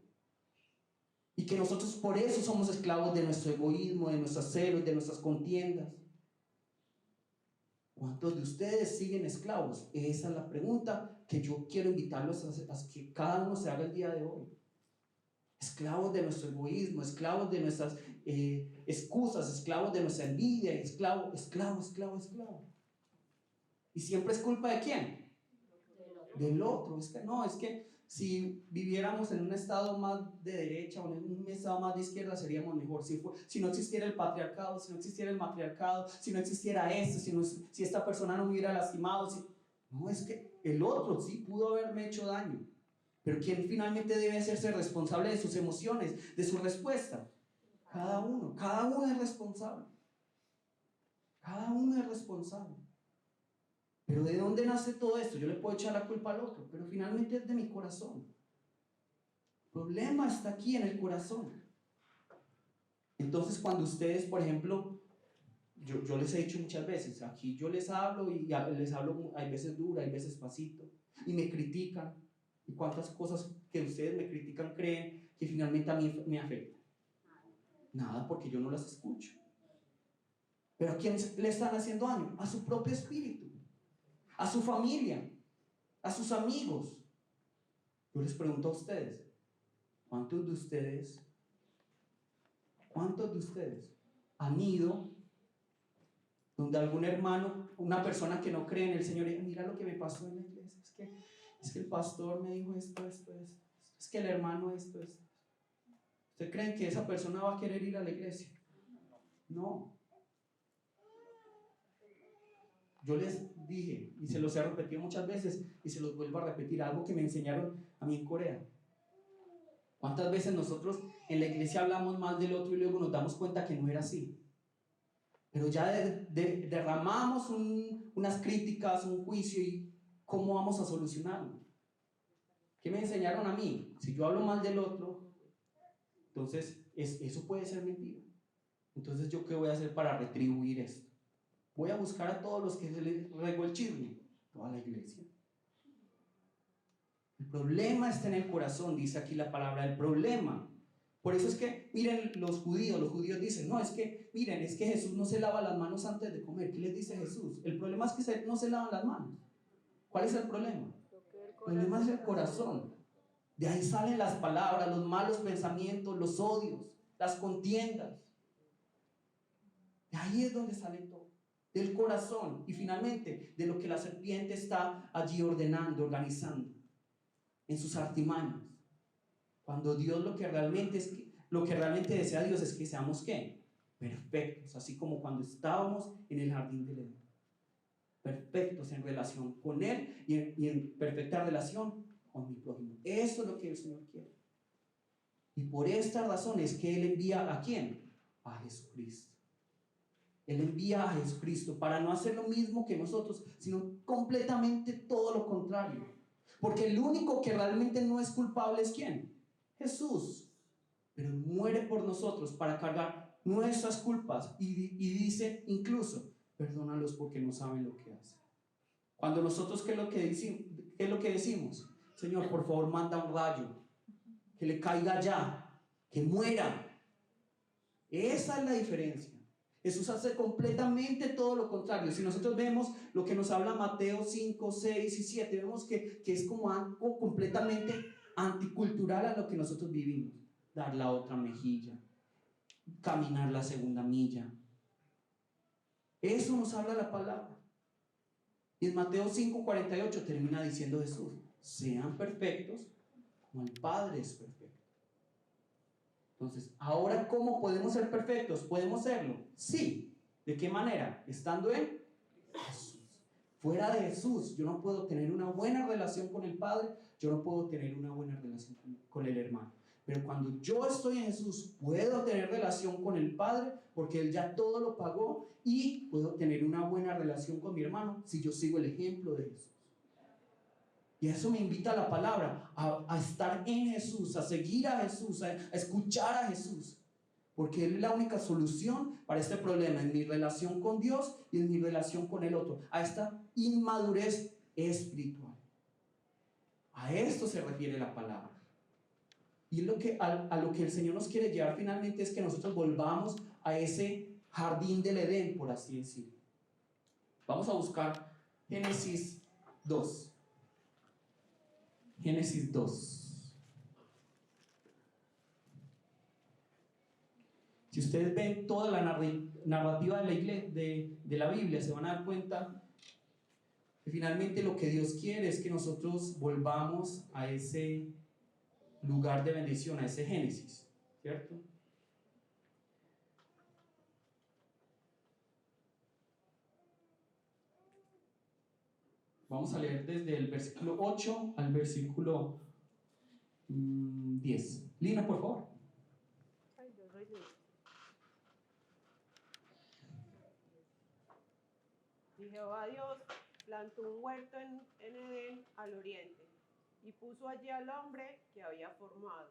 Y que nosotros por eso somos esclavos de nuestro egoísmo, de nuestros celos, de nuestras contiendas. ¿Cuántos de ustedes siguen esclavos? Esa es la pregunta que yo quiero invitarlos a que cada uno se haga el día de hoy. Esclavos de nuestro egoísmo, esclavos de nuestras excusas, esclavos de nuestra envidia, esclavo. ¿Y siempre es culpa de quién? Del otro. Es que no, es que si viviéramos en un estado más de derecha o en un estado más de izquierda seríamos mejor. Si no existiera el patriarcado, si no existiera el matriarcado, si no existiera esto, si esta persona no me hubiera lastimado. No, es que el otro sí pudo haberme hecho daño. Pero ¿quién finalmente debe hacerse responsable de sus emociones, de su respuesta? Cada uno es responsable. Cada uno es responsable. Pero ¿de dónde nace todo esto? Yo le puedo echar la culpa al otro, pero finalmente es de mi corazón. El problema está aquí en el corazón. Entonces cuando ustedes, por ejemplo, yo les he dicho muchas veces, aquí yo les hablo y les hablo, hay veces duro, hay veces pasito, y me critican. ¿Y cuántas cosas que ustedes me critican creen que finalmente a mí me afectan? Nada, porque yo no las escucho. ¿Pero a quién le están haciendo daño? A su propio espíritu, a su familia, a sus amigos. Yo les pregunto a ustedes, ¿cuántos de ustedes han ido donde algún hermano, una persona que no cree en el Señor, y mira lo que me pasó en la iglesia, es que el pastor me dijo esto, es que el hermano esto? ¿Ustedes creen que esa persona va a querer ir a la iglesia? No. Yo les dije, y se los he repetido muchas veces, y se los vuelvo a repetir, algo que me enseñaron a mí en Corea. ¿Cuántas veces nosotros en la iglesia hablamos mal del otro y luego nos damos cuenta que no era así? Pero ya derramamos unas críticas, un juicio, y ¿cómo vamos a solucionarlo? ¿Qué me enseñaron a mí? Si yo hablo mal del otro, entonces eso puede ser mentira. Entonces, ¿yo qué voy a hacer para retribuir esto? Voy a buscar a todos los que se les regó el chisme, toda la iglesia. El problema está en el corazón, dice aquí la palabra, el problema. Por eso es que, miren, los judíos dicen, no, es que Jesús no se lava las manos antes de comer. ¿Qué les dice Jesús? El problema es que no se lavan las manos. ¿Cuál es el problema? El problema es el corazón. De ahí salen las palabras, los malos pensamientos, los odios, las contiendas. De ahí es donde sale todo, del corazón y finalmente de lo que la serpiente está allí ordenando, organizando en sus artimañas. Cuando Dios lo que realmente desea Dios es que seamos ¿qué? Perfectos, así como cuando estábamos en el jardín del Edén. Perfectos en relación con Él y en perfecta relación con mi prójimo. Eso es lo que el Señor quiere. Y por esta razón es que Él envía ¿a quién? A Jesucristo. Él envía a Jesucristo para no hacer lo mismo que nosotros, sino completamente todo lo contrario. Porque el único que realmente no es culpable es ¿quién? Jesús. Pero muere por nosotros para cargar nuestras culpas y dice incluso, perdónalos porque no saben lo que hacen. Cuando nosotros, ¿qué es lo que decimos? Señor, por favor, manda un rayo, que le caiga ya, que muera. Esa es la diferencia. Jesús hace completamente todo lo contrario. Si nosotros vemos lo que nos habla Mateo 5, 6 y 7, vemos que es como algo completamente anticultural a lo que nosotros vivimos. Dar la otra mejilla, caminar la segunda milla. Eso nos habla la palabra. Y en Mateo 5, 48 termina diciendo Jesús, sean perfectos como el Padre es perfecto. Entonces, ahora, ¿cómo podemos ser perfectos? ¿Podemos serlo? Sí. ¿De qué manera? Estando en Jesús. Fuera de Jesús, yo no puedo tener una buena relación con el Padre, yo no puedo tener una buena relación con el hermano. Pero cuando yo estoy en Jesús, puedo tener relación con el Padre, porque Él ya todo lo pagó, y puedo tener una buena relación con mi hermano si yo sigo el ejemplo de Jesús. Y eso me invita a la palabra, a estar en Jesús, a seguir a Jesús, a escuchar a Jesús. Porque Él es la única solución para este problema en mi relación con Dios y en mi relación con el otro. A esta inmadurez espiritual. A esto se refiere la palabra. Y a lo que el Señor nos quiere llevar finalmente es que nosotros volvamos a ese jardín del Edén, por así decirlo. Vamos a buscar Génesis 2. Génesis 2. Si ustedes ven toda la narrativa de la iglesia, de la Biblia, se van a dar cuenta que finalmente lo que Dios quiere es que nosotros volvamos a ese lugar de bendición, a ese Génesis, ¿cierto? Vamos a leer desde el versículo 8 al versículo 10. Lina, por favor. Y Jehová Dios plantó un huerto en Edén al oriente, y puso allí al hombre que había formado.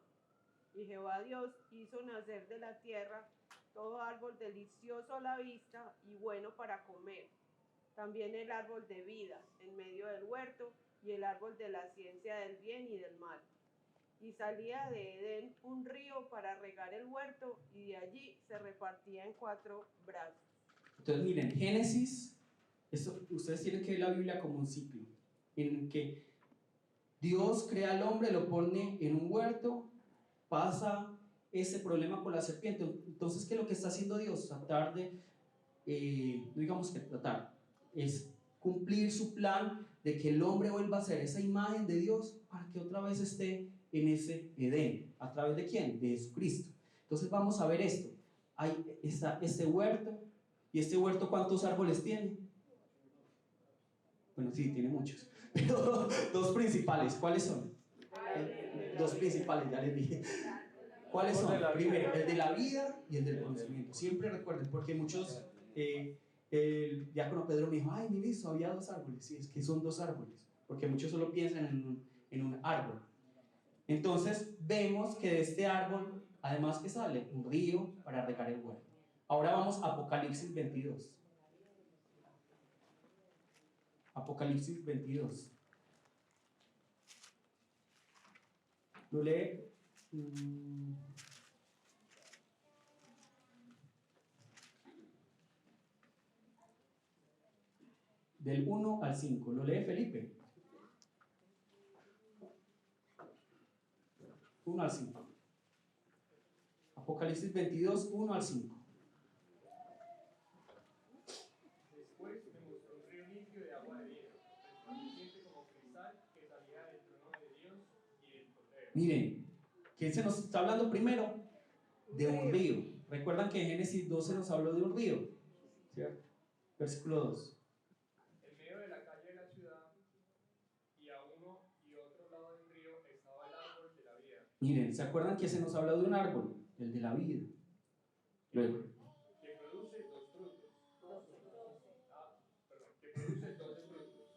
Y Jehová Dios hizo nacer de la tierra todo árbol delicioso a la vista y bueno para comer, también el árbol de vida en medio del huerto, y el árbol de la ciencia del bien y del mal. Y salía de Edén un río para regar el huerto, y de allí se repartía en 4 brazos. Entonces miren, Génesis, ustedes tienen que ver la Biblia como un ciclo, en que Dios crea al hombre, lo pone en un huerto, pasa ese problema con la serpiente. Entonces, ¿qué es lo que está haciendo Dios? Tratar de, no digamos que tratar, es cumplir su plan de que el hombre vuelva a ser esa imagen de Dios para que otra vez esté en ese Edén. ¿A través de quién? De Jesucristo. Entonces vamos a ver esto. Está este huerto, y este huerto, ¿cuántos árboles tiene? Bueno, sí, tiene muchos, pero 2 principales, ¿cuáles son? 2 principales, ya les dije. ¿Cuáles son? Primero, el de la vida y el del conocimiento. Siempre recuerden, porque muchos, el diácono Pedro me dijo, ay, mire, eso había 2 árboles. Sí, es que son 2 árboles, porque muchos solo piensan en un árbol. Entonces, vemos que de este árbol, además que sale un río para regar el huerto. Ahora vamos a Apocalipsis 22. Apocalipsis 22. Lo lee. Del 1 al 5. ¿Lo lee Felipe? 1 al 5. Apocalipsis 22, 1 al 5. Miren, ¿qué se nos está hablando primero? De un río. ¿Recuerdan que en Génesis 12 nos habló de un río? ¿Cierto? Versículo 2. En medio de la calle de la ciudad y a uno y otro lado del río estaba el árbol de la vida, Miren, ¿se acuerdan que se nos habló de un árbol? El de la vida. Luego, que produce dos frutos. Que produce 12 frutos,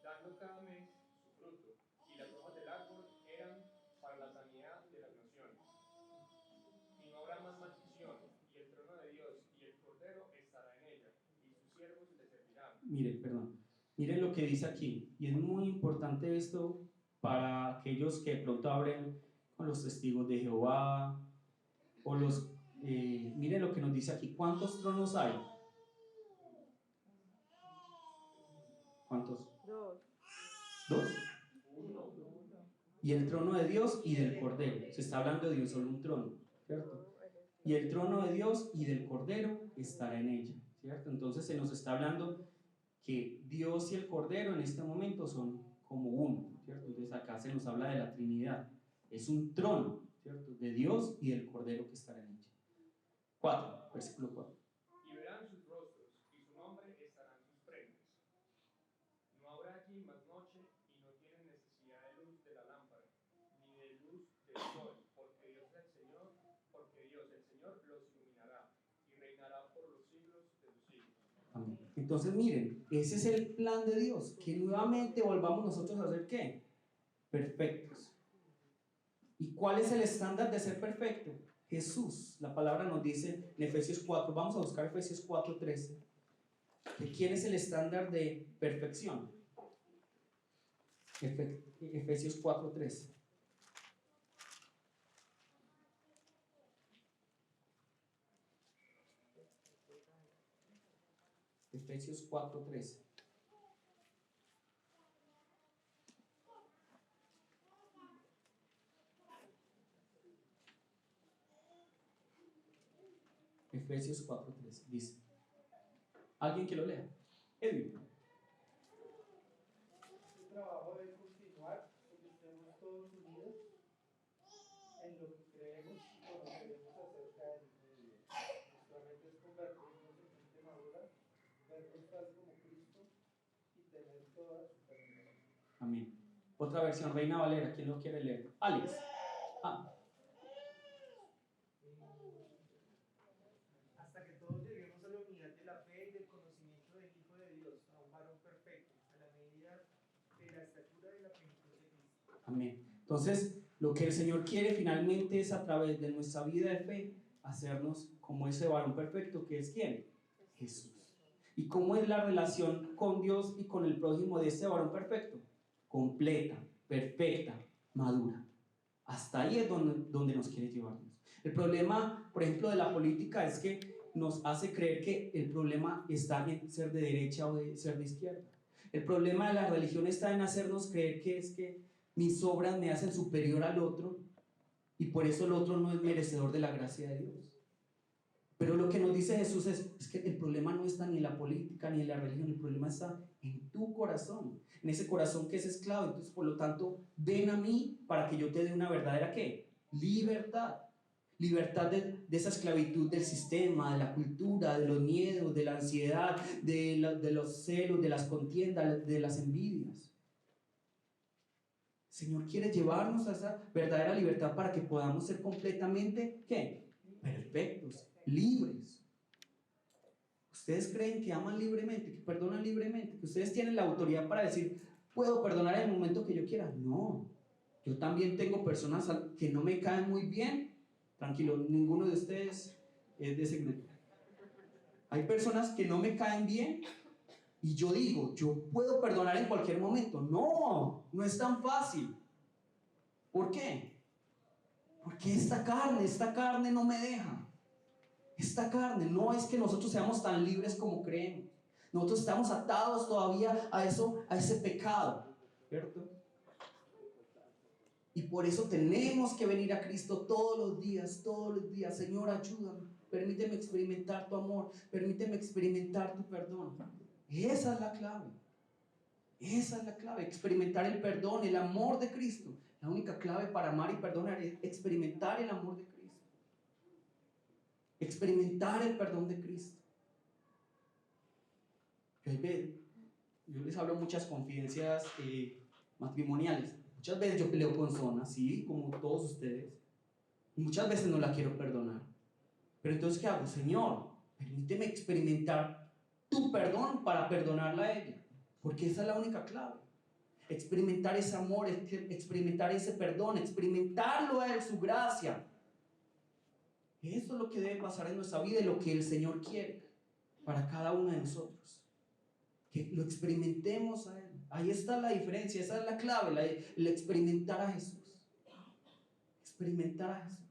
dando cada mes su fruto, y las hojas del árbol eran para la sanidad de las naciones. Y no habrá más maldición, y el trono de Dios y el Cordero estará en ella, y sus siervos le servirán. miren lo que dice aquí, y es muy importante esto para aquellos que de pronto abren con los testigos de Jehová, o miren lo que nos dice aquí, ¿cuántos tronos hay? ¿Cuántos? Dos. ¿Dos? Y el trono de Dios y del Cordero, se está hablando de un solo un trono, ¿cierto? Y el trono de Dios y del Cordero estará en ella, ¿cierto? Entonces se nos está hablando que Dios y el Cordero en este momento son como uno, ¿cierto? Entonces acá se nos habla de la Trinidad, es un trono, ¿cierto? De Dios y del Cordero que estará en ella. 4, versículo 4. Y verán sus rostros, y su nombre estará en sus frentes. No habrá allí más noche, y no tienen necesidad de luz de la lámpara, ni de luz del sol, porque Dios el Señor los iluminará, y reinará por los siglos de los siglos. Amén. Entonces miren, ese es el plan de Dios, que nuevamente volvamos nosotros a ser ¿qué? Perfectos. ¿Y cuál es el estándar de ser perfecto? Jesús. La palabra nos dice en Efesios 4, vamos a buscar Efesios 4:13, que ¿quién es el estándar de perfección? Efesios 4:13. Efesios 4:13. Efesios 4:13 dice. ¿Alguien que lo lea? Edwin. Este trabajo debe continuar porque estemos todos unidos en lo que creemos y conocemos acerca del Hijo de Dios. Nuestra mente es convertirnos en gente madura, vernos tal como Cristo y tener toda su perfección. Amén. Otra versión, Reina Valera, ¿quién lo quiere leer? Alex. Hasta que todos lleguemos a la unidad de la fe y del conocimiento del Hijo de Dios, a un varón perfecto, a la medida de la estatura de la plenitud de Cristo. Amén. Entonces, lo que el Señor quiere finalmente es a través de nuestra vida de fe hacernos como ese varón perfecto que es ¿quién? Jesús. ¿Y cómo es la relación con Dios y con el prójimo de este varón perfecto? Completa, perfecta, madura. Hasta ahí es donde nos quiere llevar Dios. El problema, por ejemplo, de la política es que nos hace creer que el problema está en ser de derecha o de ser de izquierda. El problema de la religión está en hacernos creer que es que mis obras me hacen superior al otro y por eso el otro no es merecedor de la gracia de Dios. Pero lo que nos dice Jesús es que el problema no está ni en la política ni en la religión, el problema está en tu corazón, en ese corazón que es esclavo. Entonces, por lo tanto, ven a mí para que yo te dé una verdadera ¿qué? Libertad. Libertad de esa esclavitud del sistema, de la cultura, de los miedos, de la ansiedad, de los celos, de las contiendas, de las envidias. El Señor quiere llevarnos a esa verdadera libertad para que podamos ser completamente ¿qué? Perfectos, libres. ¿Ustedes creen que aman libremente, que perdonan libremente, que ustedes tienen la autoridad para decir, puedo perdonar en el momento que yo quiera? No, yo también tengo personas que no me caen muy bien. Tranquilo, ninguno de ustedes es de ese grupo. Hay personas que no me caen bien y yo digo, yo puedo perdonar en cualquier momento. No, no es tan fácil. ¿Por qué? Porque esta carne no me deja. Esta carne, no es que nosotros seamos tan libres como creemos. Nosotros estamos atados todavía a eso, a ese pecado, ¿cierto? Y por eso tenemos que venir a Cristo todos los días. Señor, ayúdame, permíteme experimentar tu amor, permíteme experimentar tu perdón. Esa es la clave. Esa es la clave, experimentar el perdón, el amor de Cristo. La única clave para amar y perdonar es experimentar el amor de Cristo. Experimentar el perdón de Cristo. Yo les hablo muchas confidencias matrimoniales. Muchas veces yo peleo con Zona, sí, como todos ustedes. Y muchas veces no la quiero perdonar. Pero entonces, ¿qué hago? Señor, permíteme experimentar tu perdón para perdonarla a ella. Porque esa es la única clave. Experimentar ese amor, experimentar ese perdón, experimentarlo a Él, su gracia. Eso es lo que debe pasar en nuestra vida y lo que el Señor quiere para cada uno de nosotros. Que lo experimentemos a Él. Ahí está la diferencia, esa es la clave, el experimentar a Jesús. Experimentar a Jesús.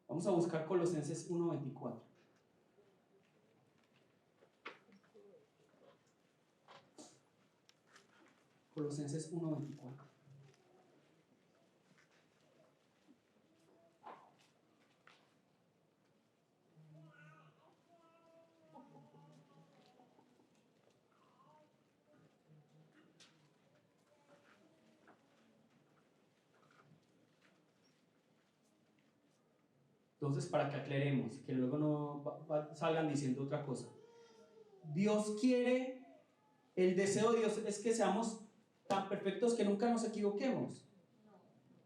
Vamos a buscar Colosenses 1:24. Colosenses 1:24. Entonces, para que aclaremos, que luego no salgan diciendo otra cosa. Dios quiere, el deseo de Dios es que seamos tan perfectos que nunca nos equivoquemos.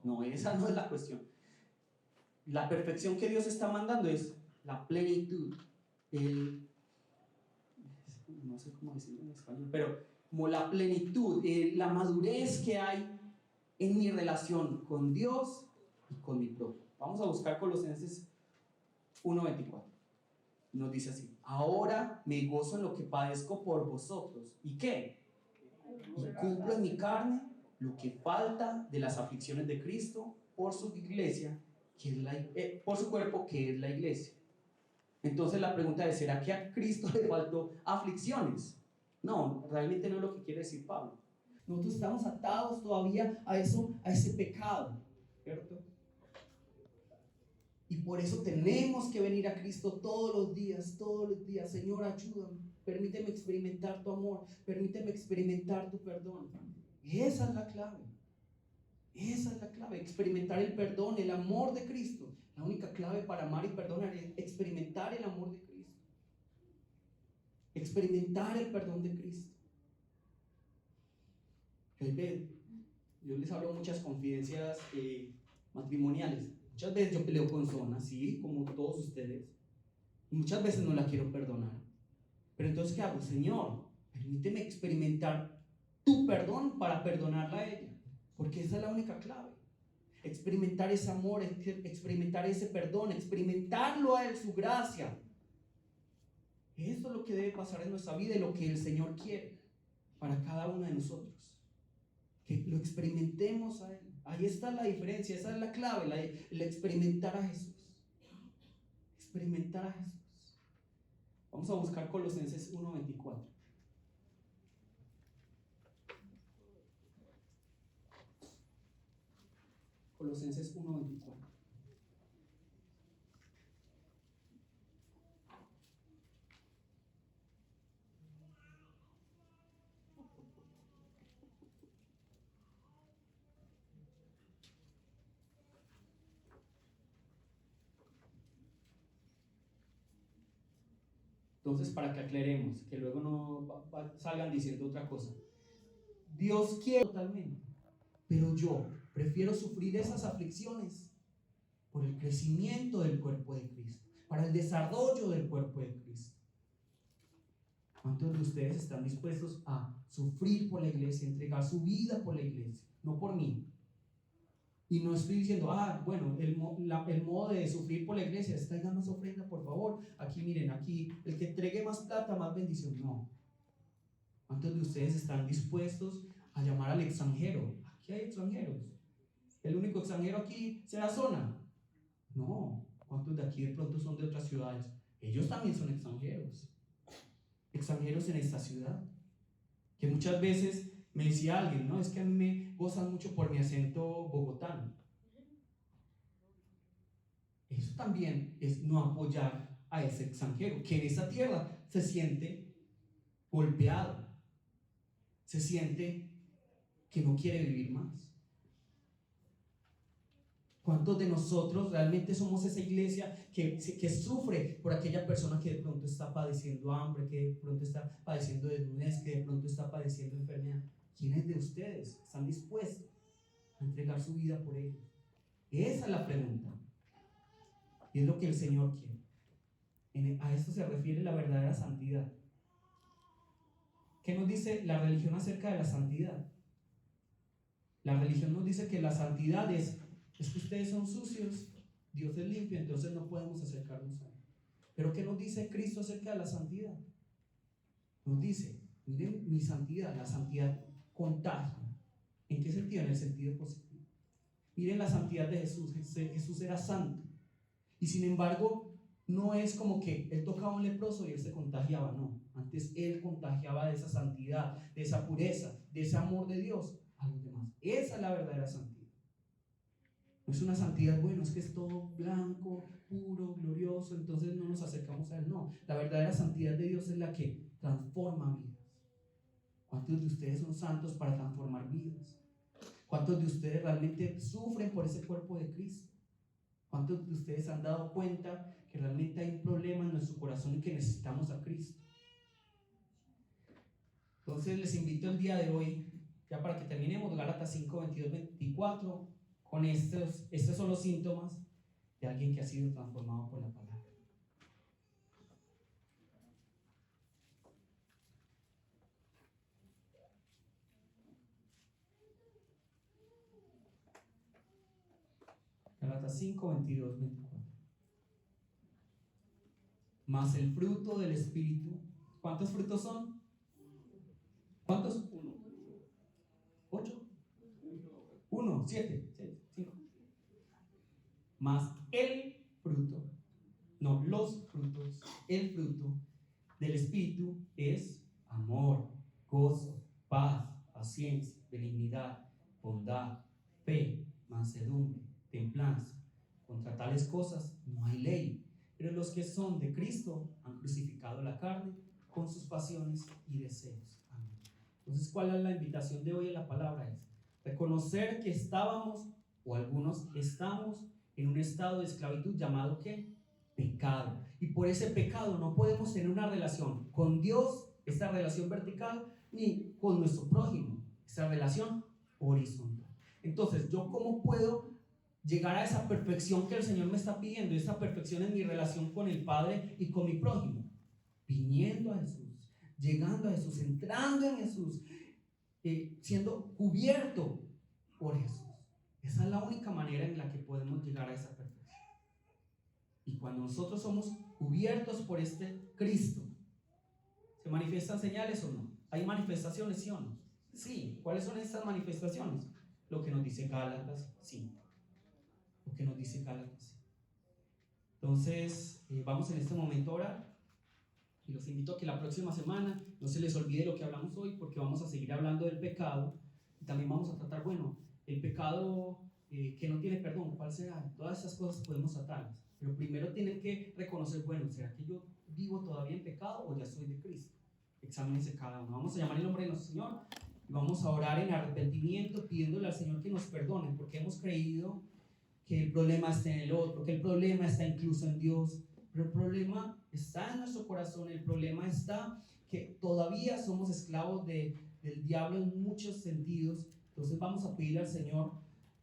No, esa no es la cuestión. La perfección que Dios está mandando es la plenitud, no sé cómo decirlo en español, pero como la plenitud, la madurez que hay en mi relación con Dios y con mi propio. Vamos a buscar Colosenses 1:24. Nos dice así: ahora me gozo en lo que padezco por vosotros. ¿Y qué? Y cumplo en mi carne lo que falta de las aflicciones de Cristo por su iglesia, que es por su cuerpo, que es la iglesia. Entonces la pregunta es: ¿será que a Cristo le faltó aflicciones? No, realmente no es lo que quiere decir Pablo. Nosotros estamos atados todavía a eso, a ese pecado, ¿cierto? Y por eso tenemos que venir a Cristo todos los días. Señor, ayúdame, permíteme experimentar tu amor, permíteme experimentar tu perdón. Esa es la clave. Esa es la clave, experimentar el perdón, el amor de Cristo. La única clave para amar y perdonar es experimentar el amor de Cristo. Experimentar el perdón de Cristo. Yo les hablo muchas confidencias matrimoniales. Muchas veces yo peleo con Zona, sí, como todos ustedes. Y muchas veces no la quiero perdonar. Pero entonces, ¿qué hago? Señor, permíteme experimentar tu perdón para perdonarla a ella. Porque esa es la única clave. Experimentar ese amor, experimentar ese perdón, experimentarlo a Él, su gracia. Eso es lo que debe pasar en nuestra vida y lo que el Señor quiere para cada uno de nosotros. Que lo experimentemos a Él. Ahí está la diferencia, esa es la clave, el experimentar a Jesús. Experimentar a Jesús. Vamos a buscar Colosenses 1:24. Colosenses 1:24. Entonces, para que aclaremos, que luego no salgan diciendo otra cosa. Dios quiere totalmente, pero yo prefiero sufrir esas aflicciones por el crecimiento del cuerpo de Cristo, para el desarrollo del cuerpo de Cristo. ¿Cuántos de ustedes están dispuestos a sufrir por la iglesia, entregar su vida por la iglesia, no por mí? Y no estoy diciendo, bueno, el modo de sufrir por la iglesia es: traigan más ofrenda, por favor. Aquí, miren, aquí, el que entregue más plata, más bendición. No. ¿Cuántos de ustedes están dispuestos a llamar al extranjero? Aquí hay extranjeros. ¿El único extranjero aquí será Zona? No. ¿Cuántos de aquí de pronto son de otras ciudades? Ellos también son extranjeros. Extranjeros en esta ciudad. Que muchas veces me decía alguien, no, es que a mí me gozan mucho por mi acento bogotano. Eso también es no apoyar a ese extranjero que en esa tierra se siente golpeado. se siente que no quiere vivir más? ¿Cuántos de nosotros realmente somos esa iglesia que sufre por aquella persona que de pronto está padeciendo hambre, que de pronto está padeciendo desnudez, que de pronto está padeciendo enfermedad? ¿Quiénes de ustedes están dispuestos a entregar su vida por ellos? Esa es la pregunta. Y es lo que el Señor quiere. A esto se refiere la verdadera santidad. ¿Qué nos dice la religión acerca de la santidad? La religión nos dice que la santidad es que ustedes son sucios, Dios es limpio, entonces no podemos acercarnos a Él. Pero ¿qué nos dice Cristo acerca de la santidad? Nos dice, miren mi santidad, la santidad contagia. ¿En qué sentido? En el sentido positivo. Miren la santidad de Jesús. Jesús era santo. Y sin embargo, no es como que Él tocaba a un leproso y Él se contagiaba, no. Antes Él contagiaba de esa santidad, de esa pureza, de ese amor de Dios a los demás. Esa es la verdadera santidad. No es una santidad, bueno, es que es todo blanco, puro, glorioso, entonces no nos acercamos a Él. No, la verdadera santidad de Dios es la que transforma vidas. ¿Cuántos de ustedes son santos para transformar vidas? ¿Cuántos de ustedes realmente sufren por ese cuerpo de Cristo? ¿Cuántos de ustedes se han dado cuenta que realmente hay un problema en nuestro corazón y que necesitamos a Cristo? Entonces les invito el día de hoy, ya para que terminemos, Gálatas 5, 22, 24, con estos son los síntomas de alguien que ha sido transformado por la palabra. Gálatas 5, 22, 24. Mas el fruto del Espíritu, ¿cuántos frutos son? ¿Cuántos? 8. 1, 7, 5. Mas el fruto, no los frutos, el fruto del Espíritu es amor, gozo, paz, paciencia, benignidad, bondad, fe, mansedumbre, templanza. Contra tales cosas no hay ley. Pero los que son de Cristo han crucificado la carne con sus pasiones y deseos. Amén. Entonces, ¿cuál es la invitación de hoy en la palabra? Es reconocer que estábamos, o algunos estamos, en un estado de esclavitud llamado ¿qué? Pecado. Y por ese pecado no podemos tener una relación con Dios, esta relación vertical, ni con nuestro prójimo, esta relación horizontal. Entonces, ¿yo cómo puedo llegar a esa perfección que el Señor me está pidiendo? Esa perfección en mi relación con el Padre y con mi prójimo. Viniendo a Jesús, llegando a Jesús, entrando en Jesús, siendo cubierto por Jesús. Esa es la única manera en la que podemos llegar a esa perfección. Y cuando nosotros somos cubiertos por este Cristo, ¿se manifiestan señales o no? ¿Hay manifestaciones, sí o no? Sí. ¿Cuáles son estas manifestaciones? Lo que nos dice Gálatas 5. Lo que nos dice Gálatas 5. Entonces, vamos en este momento a orar. Y los invito a que la próxima semana no se les olvide lo que hablamos hoy, porque vamos a seguir hablando del pecado. Y también vamos a tratar, bueno, el pecado que no tiene perdón, ¿cuál será? Todas esas cosas podemos tratarlas. Pero primero tienen que reconocer, bueno, ¿será que yo vivo todavía en pecado o ya soy de Cristo? Examínense cada uno. Vamos a llamar el nombre de nuestro Señor y vamos a orar en arrepentimiento, pidiéndole al Señor que nos perdone, porque hemos creído que el problema está en el otro, que el problema está incluso en Dios. Pero el problema está en nuestro corazón, el problema está que todavía somos esclavos del diablo en muchos sentidos. Entonces vamos a pedirle al Señor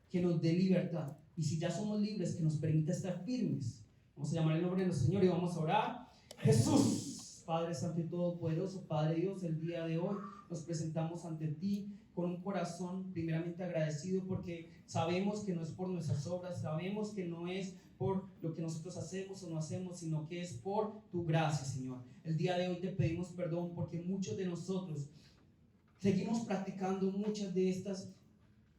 que nos dé libertad. Y si ya somos libres, que nos permita estar firmes. Vamos a llamar el nombre de nuestro Señor y vamos a orar. Jesús, Padre Santo y Todopoderoso, Padre Dios, el día de hoy nos presentamos ante ti con un corazón primeramente agradecido, porque sabemos que no es por nuestras obras, sabemos que no es por lo que nosotros hacemos o no hacemos, sino que es por tu gracia, Señor. El día de hoy te pedimos perdón porque muchos de nosotros seguimos practicando muchas de estas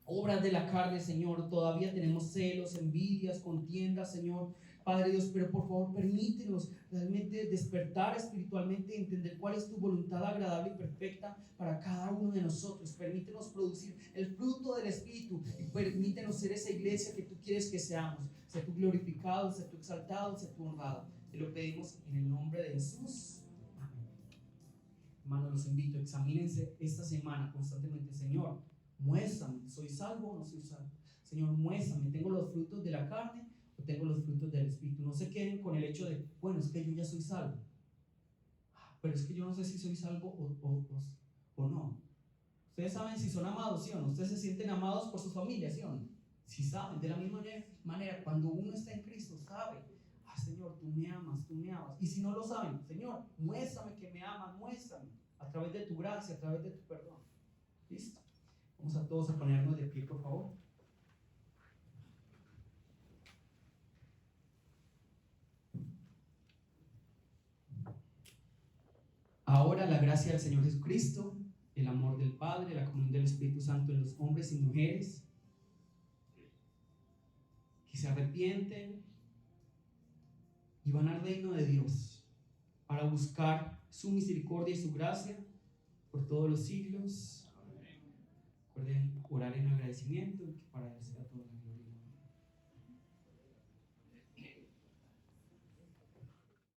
obras de la carne, Señor. Todavía tenemos celos, envidias, contiendas, Señor, Padre Dios, pero por favor permítenos realmente despertar espiritualmente y entender cuál es tu voluntad agradable y perfecta para cada uno de nosotros. Permítenos producir el fruto del Espíritu y permítenos ser esa iglesia que tú quieres que seamos. Sé tú glorificado, sé tú exaltado, sé tú honrado. Te lo pedimos en el nombre de Jesús. Amén. Hermanos, los invito, examínense esta semana constantemente. Señor, muéstrame, ¿soy salvo o no soy salvo? Señor, muéstrame, ¿tengo los frutos de la carne o tengo los frutos del Espíritu? No se queden con el hecho de, bueno, es que yo ya soy salvo, pero es que yo no sé si soy salvo o no. Ustedes saben si son amados, ¿sí o no? Ustedes se sienten amados por sus familias, ¿sí o no? Si saben, de la misma manera, cuando uno está en Cristo, sabe, Señor, tú me amas, tú me amas. Y si no lo saben, Señor, muéstrame que me amas, muéstrame a través de tu gracia, a través de tu perdón. ¿Listo? Vamos a todos a ponernos de pie, por favor. Ahora la gracia del Señor Jesucristo, el amor del Padre, la comunión del Espíritu Santo en los hombres y mujeres que se arrepienten y van al reino de Dios para buscar su misericordia y su gracia por todos los siglos. Recuerden orar en agradecimiento y que para Él sea todo.